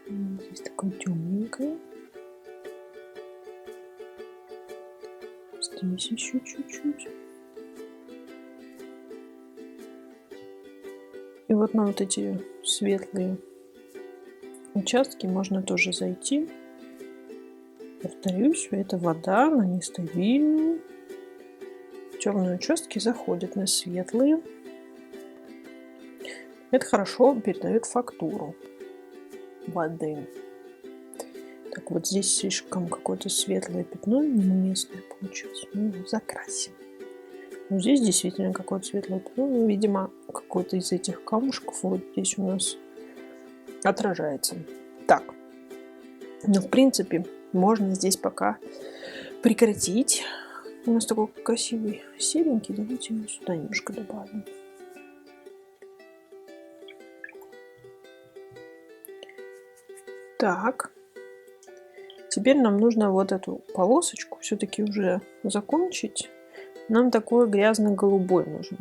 Здесь такое темненькое. Здесь еще чуть-чуть. И вот на вот эти светлые участки можно тоже зайти. Повторюсь, это вода, она нестабильная. Темные участки заходят на светлые. Это хорошо передает фактуру воды. Так, вот здесь слишком какое-то светлое пятно неуместное получилось. Мы его закрасим. Но здесь действительно какое-то светлое пятно. Ну, видимо, какой-то из этих камушков вот здесь у нас отражается. Так, ну, в принципе, можно здесь пока прекратить. У нас такой красивый серенький. Давайте его сюда немножко добавим. Так. Теперь нам нужно вот эту полосочку все-таки уже закончить. Нам такой грязно-голубой нужен.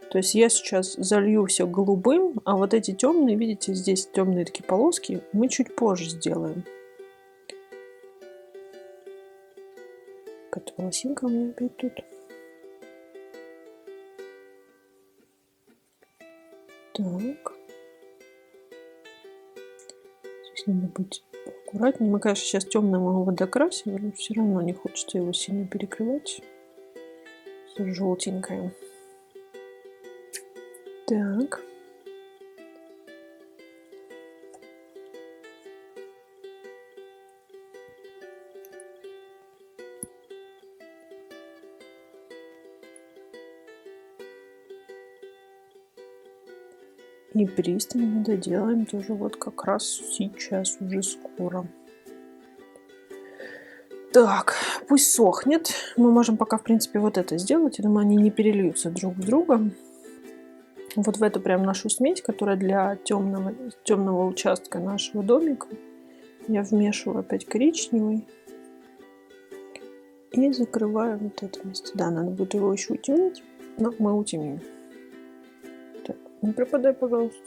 То есть я сейчас залью все голубым, а вот эти темные, видите, здесь темные такие полоски, мы чуть позже сделаем. Какая-то волосинка у меня опять тут. Так. Здесь надо быть аккуратнее. Мы, конечно, сейчас темным его докрасим, но все равно не хочется его сильно перекрывать. Желтенькое. Так. И пристально доделаем тоже вот как раз сейчас, уже скоро. Так, пусть сохнет. Мы можем пока, в принципе, вот это сделать. Я думаю, они не перельются друг в друга. Вот в эту прям нашу смесь, которая для темного участка нашего домика. Я вмешиваю опять коричневый. И закрываю вот это место. Да, надо будет его еще утемнить, но мы утемним. Так, не пропадай, пожалуйста.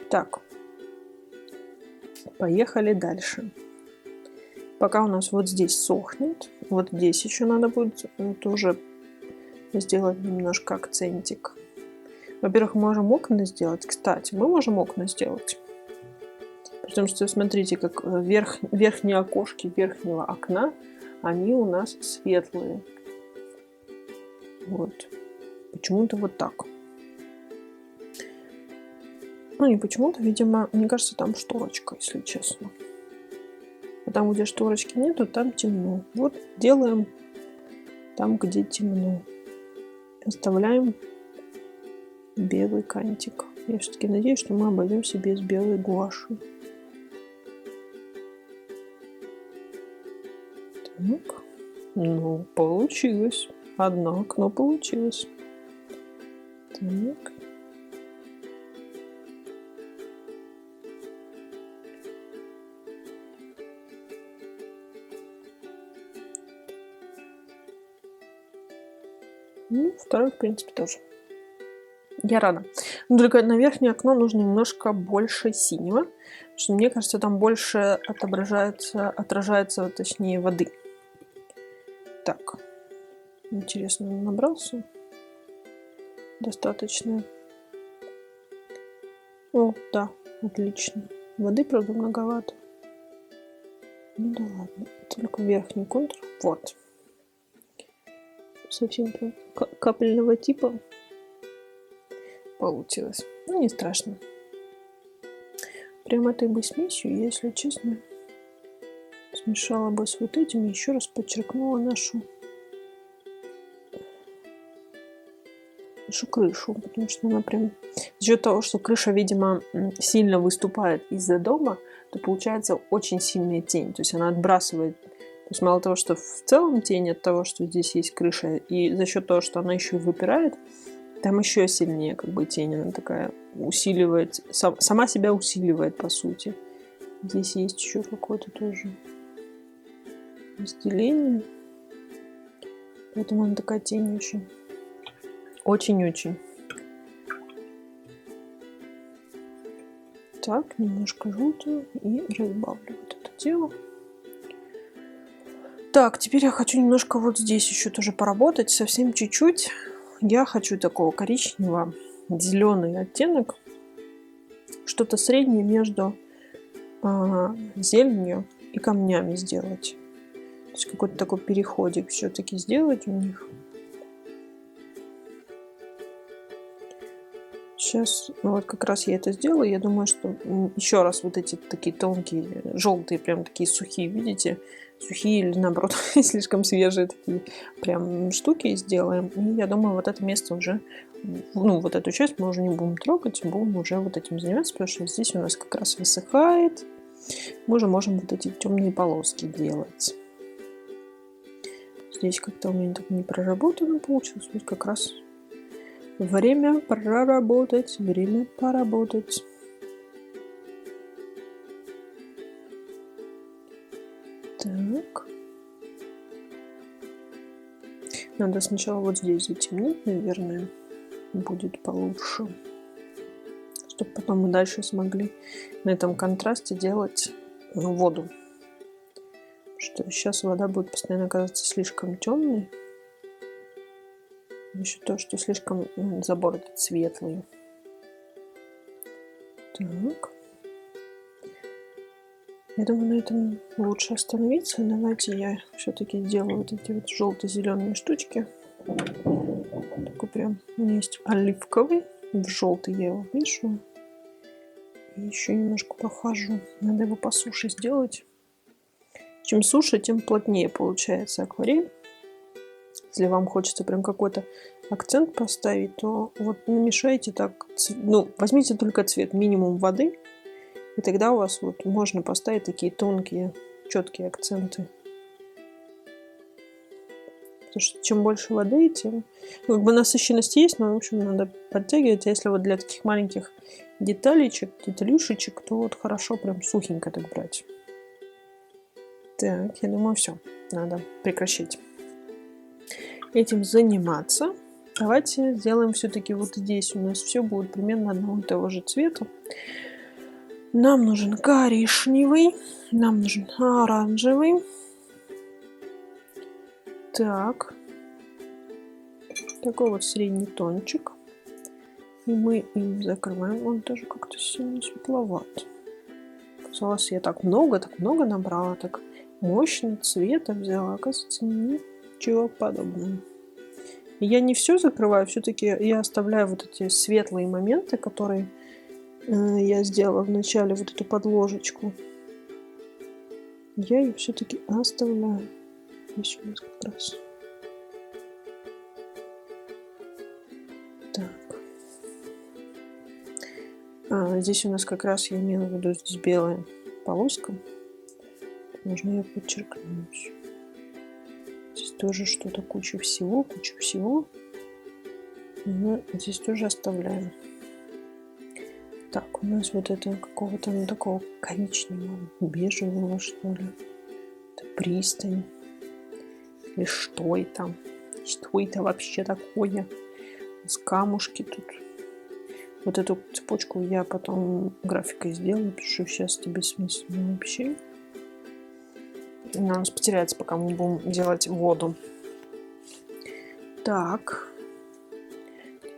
Так, поехали дальше. Пока у нас вот здесь сохнет, вот здесь еще надо будет тоже сделать немножко акцентик. Во-первых, можем окна сделать. Кстати, мы можем окна сделать. Потому что, смотрите, как верхние окошки верхнего окна, они у нас светлые. Вот. Почему-то вот так. Ну, не почему-то, видимо, мне кажется, там шторочка, если честно. А там, где шторочки нету, там темно. Вот делаем там, где темно. Оставляем белый кантик. Я все-таки надеюсь, что мы обойдемся без белой гуаши. Так. Ну, получилось. Одно окно получилось. Так. Ну, второй, в принципе, тоже. Я рада. Но только на верхнее окно нужно немножко больше синего. Потому что, мне кажется, там больше отражается, точнее, воды. Так. Интересно, он набрался? Достаточно. О, да, отлично. Воды, правда, многовато. Ну да ладно. Только верхний контур. Вот. Совсем прям капельного типа получилось. Ну, не страшно. Прям этой бы смесью, если честно, смешала бы с вот этим, еще раз подчеркнула нашу крышу, потому что она прям за счет того, что крыша, видимо, сильно выступает из-за дома, то получается очень сильная тень. То есть она отбрасывает. То есть мало того, что в целом тень от того, что здесь есть крыша, и за счет того, что она еще и выпирает, там еще сильнее как бы тень, она такая усиливает, сама себя усиливает по сути. Здесь есть еще какое-то тоже разделение, поэтому она такая тень очень-очень. Так, немножко желтую и разбавлю вот это дело. Так, теперь я хочу немножко вот здесь еще тоже поработать, совсем чуть-чуть. Я хочу такого коричневого. зеленый оттенок, что-то среднее между зеленью и камнями сделать. То есть какой-то такой переходик все-таки сделать у них. Сейчас вот как раз я это сделаю. Я думаю, что еще раз вот эти такие тонкие, желтые, прям такие сухие, видите? Сухие или наоборот слишком свежие такие прям штуки сделаем. И я думаю, вот это место уже, ну вот эту часть мы уже не будем трогать, будем уже вот этим заниматься, потому что здесь у нас как раз высыхает. Мы уже можем вот эти темные полоски делать. Здесь как-то у меня так не проработано получилось. Вот как раз время проработать, время поработать. Так. Надо сначала вот здесь затемнить, наверное. Будет получше. Чтобы потом мы дальше смогли на этом контрасте делать воду. Потому что сейчас вода будет постоянно казаться слишком темной. Еще то, что слишком забор этот светлый. Так. Я думаю, на этом лучше остановиться. Давайте я все-таки сделаю вот эти вот желто-зеленые штучки. Такой прям у меня есть оливковый. В желтый я его вышу. И еще немножко похожу. Надо его по суше сделать. Чем суше, тем плотнее получается акварель. Если вам хочется прям какой-то акцент поставить, то вот намешайте так, ну, возьмите только цвет, минимум воды, и тогда у вас вот можно поставить такие тонкие, четкие акценты. Потому что чем больше воды, тем... Ну, как бы насыщенность есть, но, в общем, надо подтягивать. А если вот для таких маленьких деталюшечек, то вот хорошо прям сухенько так брать. Так, я думаю, все. Надо прекращать этим заниматься. Давайте сделаем все-таки вот здесь. У нас все будет примерно одного и того же цвета. Нам нужен коричневый. Нам нужен оранжевый. Так. Такой вот средний тончик. И мы им закрываем. Он тоже как-то сильно светловат. Казалось, я так много набрала. Так мощно цвета взяла. Оказывается, ничего подобного. Я не все закрываю. Все-таки я оставляю вот эти светлые моменты, которые я сделала в начале, вот эту подложечку. Я ее все-таки оставляю. Здесь у нас как раз. Так. Здесь у нас как раз, я имела в виду, здесь белая полоска. Нужно ее подчеркнуть. Здесь тоже что-то, куча всего. Но здесь тоже оставляем. Так, у нас вот это какого-то такого коричневого, бежевого, что ли. Это пристань. Или что это? Что это вообще такое? С камушки тут. Вот эту цепочку я потом графикой сделаю, потому что сейчас это бессмысленно вообще. Она у нас потеряется, пока мы будем делать воду. Так.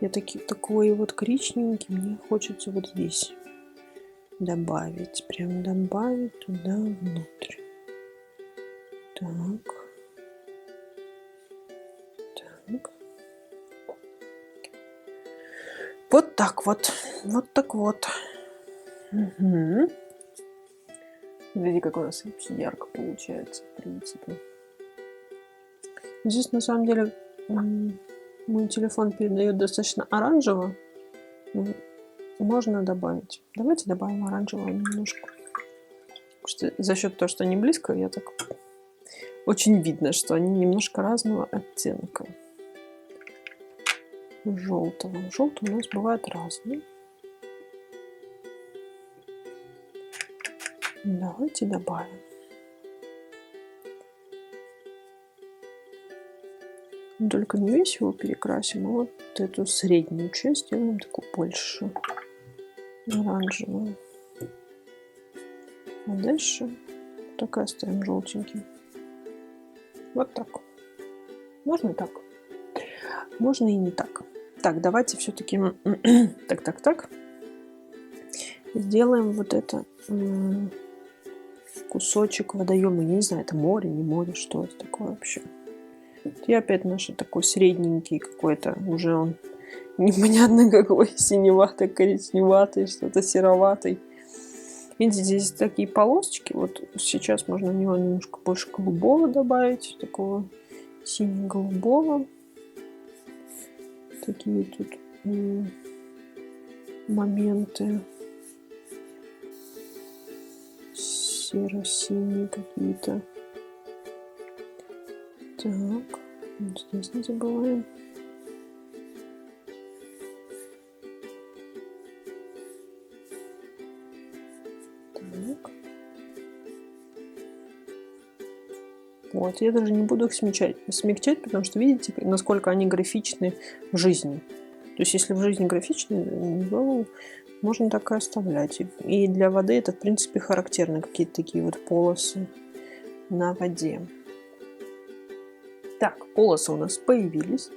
Я такой вот коричневенький, мне хочется вот здесь добавить. Прям добавить туда внутрь. Так. Так. Вот так вот. Вот так вот. Угу. Смотрите, как у нас вообще ярко получается, в принципе. Здесь, на самом деле, мой телефон передает достаточно оранжево. Можно добавить. Давайте добавим оранжевого немножко. Потому что за счет того, что они близко, я так... Очень видно, что они немножко разного оттенка. Желтого. Желтый у нас бывает разный. Давайте добавим. Только не весь его перекрасим, а вот эту среднюю часть сделаем такую больше. Оранжевую. А дальше так и оставим желтенький. Вот так. Можно так. Можно и не так. Так, давайте все-таки так. Сделаем вот это кусочек водоема. Я не знаю, это море, не море, что это такое вообще. И опять наш такой средненький какой-то, уже он непонятно какой, синеватый, коричневатый, что-то сероватый. Видите, здесь такие полосочки. Вот сейчас можно в него немножко больше голубого добавить, такого сине-голубого. Такие тут моменты серо-синие какие-то. Так, вот здесь не забываем. Так. Вот, я даже не буду их смягчать, потому что видите, насколько они графичны в жизни. То есть, если в жизни графичны, то можно так и оставлять. И для воды это, в принципе, характерно, какие-то такие вот полосы на воде. Так, полосы у нас появились.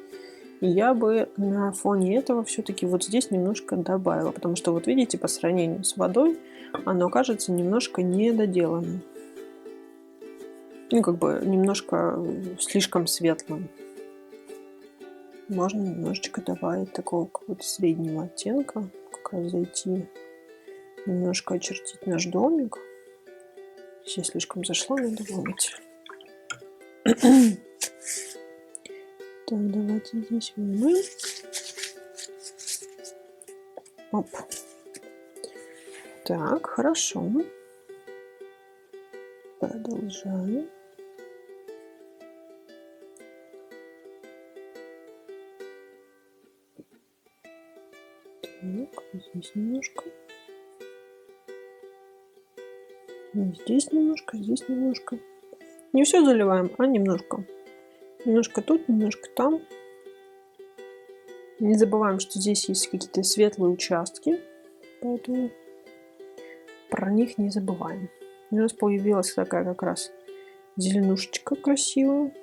И я бы на фоне этого все-таки вот здесь немножко добавила. Потому что, вот видите, по сравнению с водой, оно кажется немножко недоделанным. Ну, как бы немножко слишком светлым. Можно немножечко добавить такого какого-то среднего оттенка. Как раз зайти, немножко очертить наш домик. Здесь слишком зашло, надо вымыть. Так, давайте здесь вымоем. Оп. Так, хорошо. Продолжаем. Так, здесь немножко. Здесь немножко, здесь немножко. Не все заливаем, а немножко. Немножко тут, немножко там. Не забываем, что здесь есть какие-то светлые участки, поэтому про них не забываем. У нас появилась такая как раз зеленушечка красивая.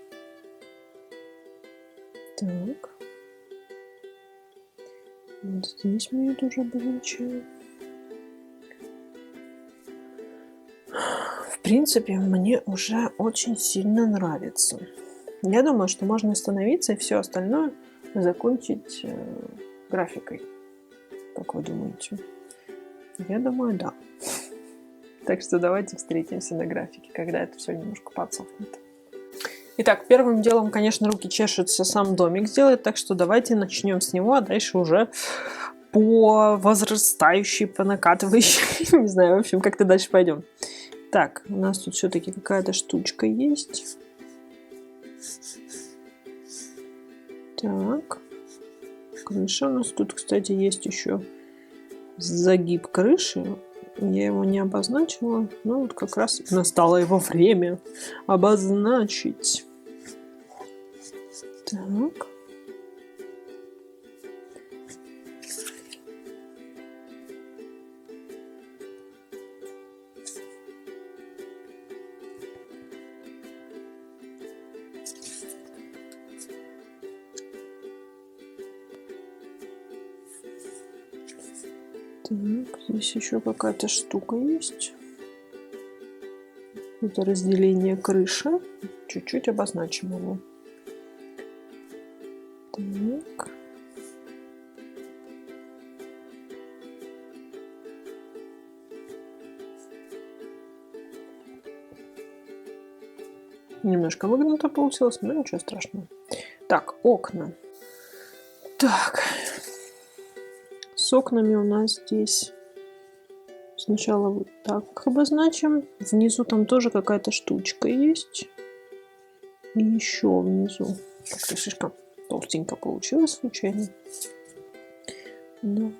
Так. Вот здесь мы ее тоже обозначаем. В принципе, мне уже очень сильно нравится. Я думаю, что можно остановиться и все остальное закончить графикой. Как вы думаете? Я думаю, да. Так что давайте встретимся на графике, когда это все немножко подсохнет. Итак, первым делом, конечно, руки чешутся сам домик сделать, так что давайте начнем с него, а дальше уже по возрастающей, по накатывающей. Не знаю, в общем, как-то дальше пойдем. Так, у нас тут все-таки какая-то штучка есть. Так. Крыша у нас тут, кстати, есть еще загиб крыши. Я его не обозначила, но вот как раз настало его время обозначить. Так. Так, здесь еще какая-то штука есть. Это разделение крыши. Чуть-чуть обозначим его. Так. Немножко выгнуто получилось, но ничего страшного. Так, окна. Так. С окнами у нас здесь сначала вот так обозначим. Внизу там тоже какая-то штучка есть. И еще внизу. Как-то слишком толстенько получилось случайно. Да.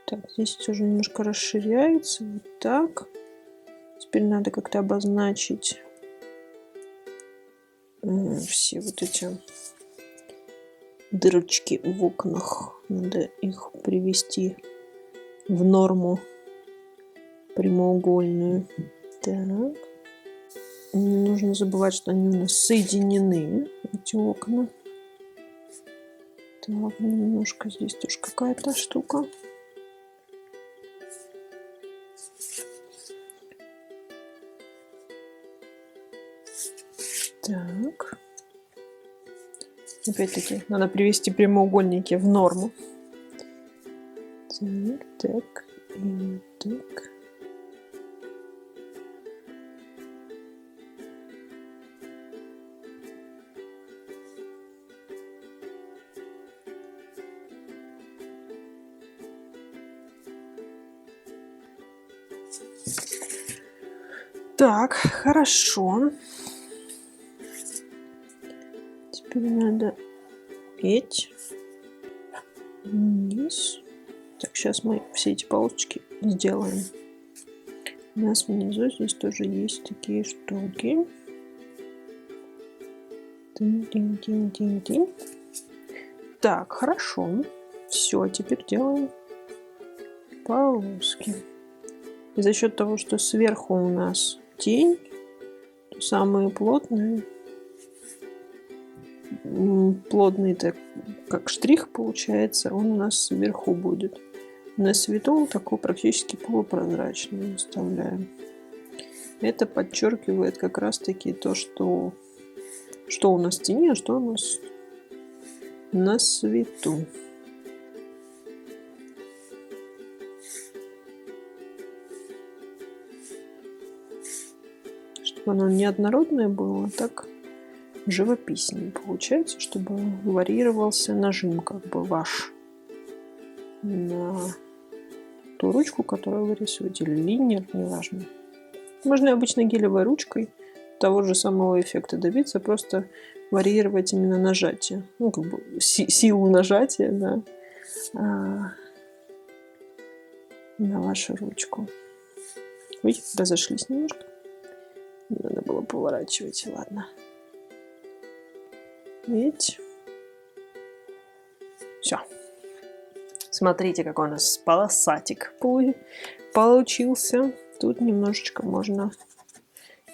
Так, здесь тоже немножко расширяется. Вот так. Теперь надо как-то обозначить все вот эти дырочки в окнах. Надо их привести в норму прямоугольную. Так. Не нужно забывать, что они у нас соединены, эти окна. Так, немножко здесь тоже какая-то штука. Так. Опять-таки, надо привести прямоугольники в норму. Так, так и так. Так, хорошо. Теперь надо петь вниз. Так, сейчас мы все эти полосочки сделаем. У нас внизу здесь тоже есть такие штуки. Тин-тин-тин-тин-тин. Так, хорошо. Все, теперь делаем полоски. И за счет того, что сверху у нас тень, то самые плотные, так как штрих получается, он у нас сверху будет. На свету он такой практически полупрозрачный оставляем. Это подчеркивает как раз таки то, что у нас в тени, а что у нас на свету. Чтобы оно неоднородное было, а так живописнее получается, чтобы варьировался нажим как бы ваш на ту ручку, которую вы рисуете, или линер, неважно. Можно обычно гелевой ручкой того же самого эффекта добиться, просто варьировать именно нажатие, ну как бы силу нажатия, да, на вашу ручку. Ой, разошлись немножко. Надо было поворачивать, ладно. Видите? Все. Смотрите, какой у нас полосатик получился. Тут немножечко можно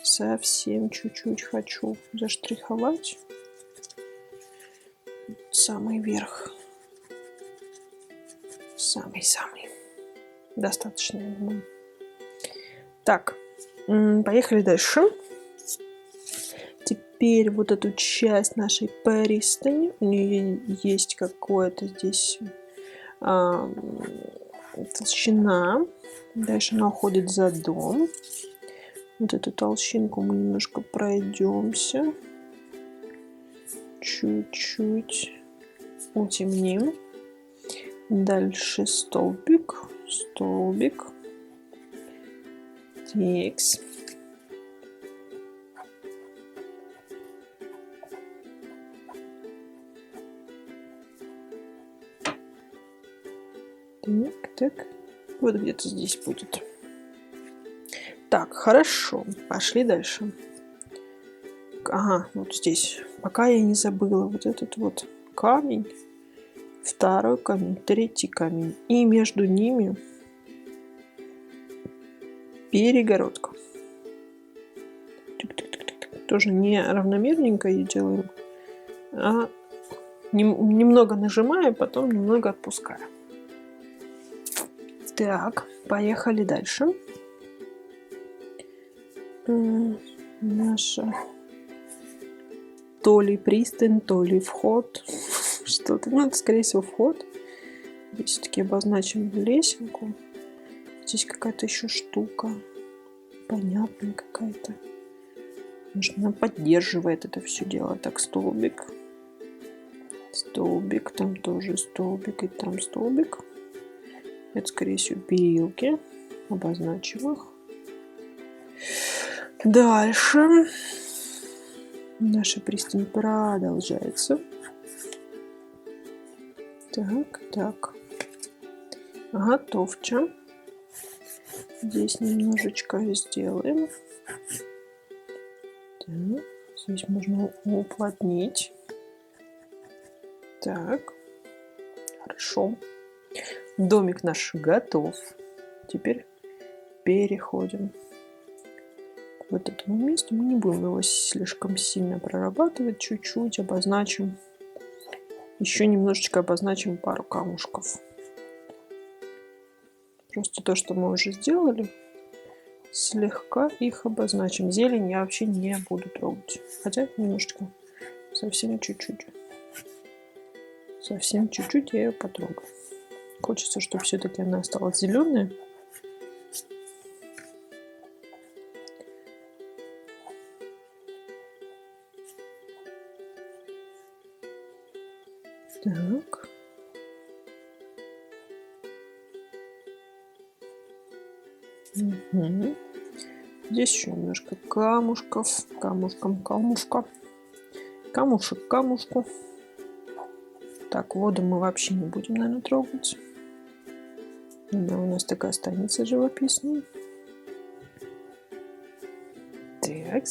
совсем чуть-чуть хочу заштриховать. Самый верх. Самый-самый. Достаточно, я думаю. Так, поехали дальше. Теперь вот эту часть нашей пристани. У нее есть какое-то здесь толщина. Дальше она уходит за дом. Вот эту толщинку мы немножко пройдемся. Чуть-чуть утемним. Дальше столбик. Столбик. Текс. Так. Вот где-то здесь будет. Так, хорошо. Пошли дальше. Ага, вот здесь. Пока я не забыла вот этот вот камень. Второй камень, третий камень. И между ними перегородка. Тоже не равномерненько ее делаем, а немного нажимаю, потом немного отпускаю. Так, поехали дальше. Наша то ли пристань, то ли вход. Что-то. Ну, это, скорее всего, вход. Здесь все-таки обозначим лесенку. Здесь какая-то еще штука. Понятная какая-то. Может, она поддерживает это все дело. Так, столбик. Столбик. Там тоже столбик. И там столбик. Это, скорее всего, перилки. Обозначим их. Дальше. Наша пристань продолжается. Так. Готовча. Здесь немножечко сделаем. Так. Здесь можно уплотнить. Так. Хорошо. Домик наш готов. Теперь переходим к вот этому месту. Мы не будем его слишком сильно прорабатывать. Чуть-чуть обозначим Еще немножечко обозначим пару камушков. Просто то, что мы уже сделали, слегка их обозначим. Зелень я вообще не буду трогать. Хотя немножечко, совсем чуть-чуть. Совсем чуть-чуть я ее потрогаю. Хочется, чтобы все-таки она осталась зеленая. Так. Угу. Здесь еще немножко камушков. Камушка. Камушек камушку. Так, воду мы вообще не будем, наверное, трогать. Она у нас такая останется живописной. Так.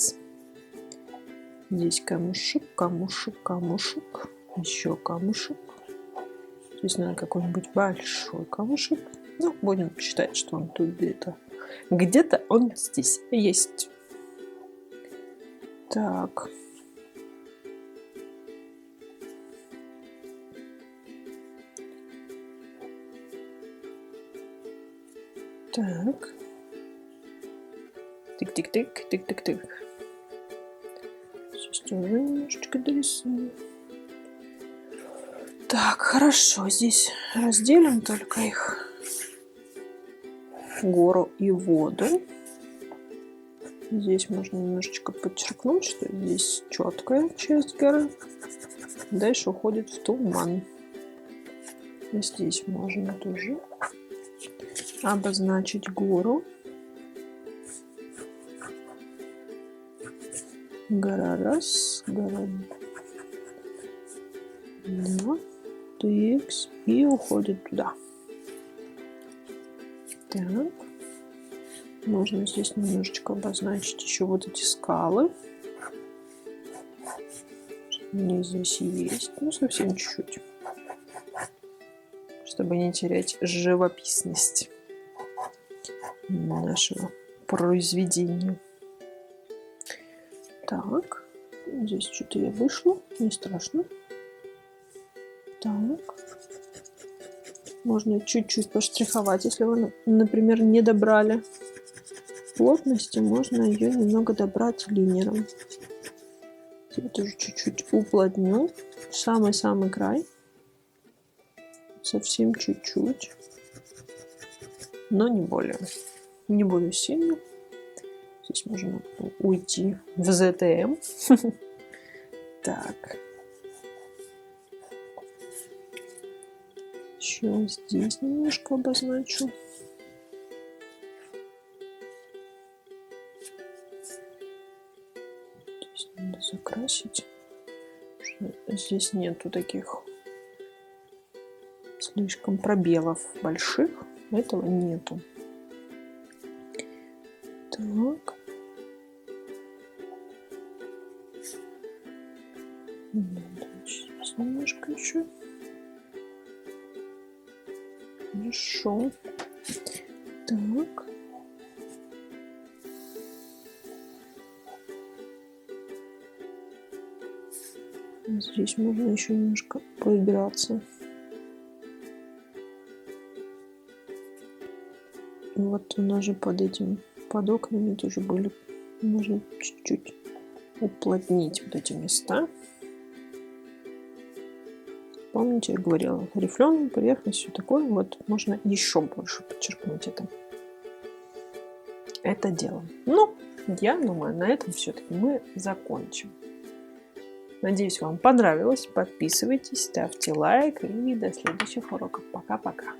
Здесь камушек. Еще камушек. Здесь, наверное, какой-нибудь большой камушек. Ну, будем считать, что он тут где-то. Где-то он здесь есть. Так. Так. Тык-тык-тык. Сейчас тоже немножечко дорисую. Так, хорошо. Здесь разделим только их. Гору и воду. Здесь можно немножечко подчеркнуть, что здесь четкая часть горы. Дальше уходит в туман. Здесь можно тоже обозначить гору. Гора раз, гора два, тыкс, и уходит туда. Так. Можно здесь немножечко обозначить еще вот эти скалы. Они здесь есть, ну совсем чуть-чуть, чтобы не терять живописность нашего произведения. Так, здесь что-то я вышла, не страшно. Так, можно чуть-чуть поштриховать, если вы, например, не добрали плотности, можно ее немного добрать линером. Я тоже чуть-чуть уплотню самый-самый край, совсем чуть-чуть, но не более, не буду сильно. Здесь можно уйти в ZTM. Так. Еще здесь немножко обозначу. Здесь надо закрасить. Здесь нету таких слишком пробелов больших. Этого нету. Так. Здесь немножко еще. Хорошо. Так. Здесь можно еще немножко поиграться. Вот у нас же под окнами тоже были. Можно чуть-чуть уплотнить вот эти места. Помните, я говорила, рифленую поверхность, все такое. Вот можно еще больше подчеркнуть это дело. Ну, я думаю, на этом все-таки мы закончим. Надеюсь, вам понравилось. Подписывайтесь, ставьте лайк и до следующих уроков. Пока-пока.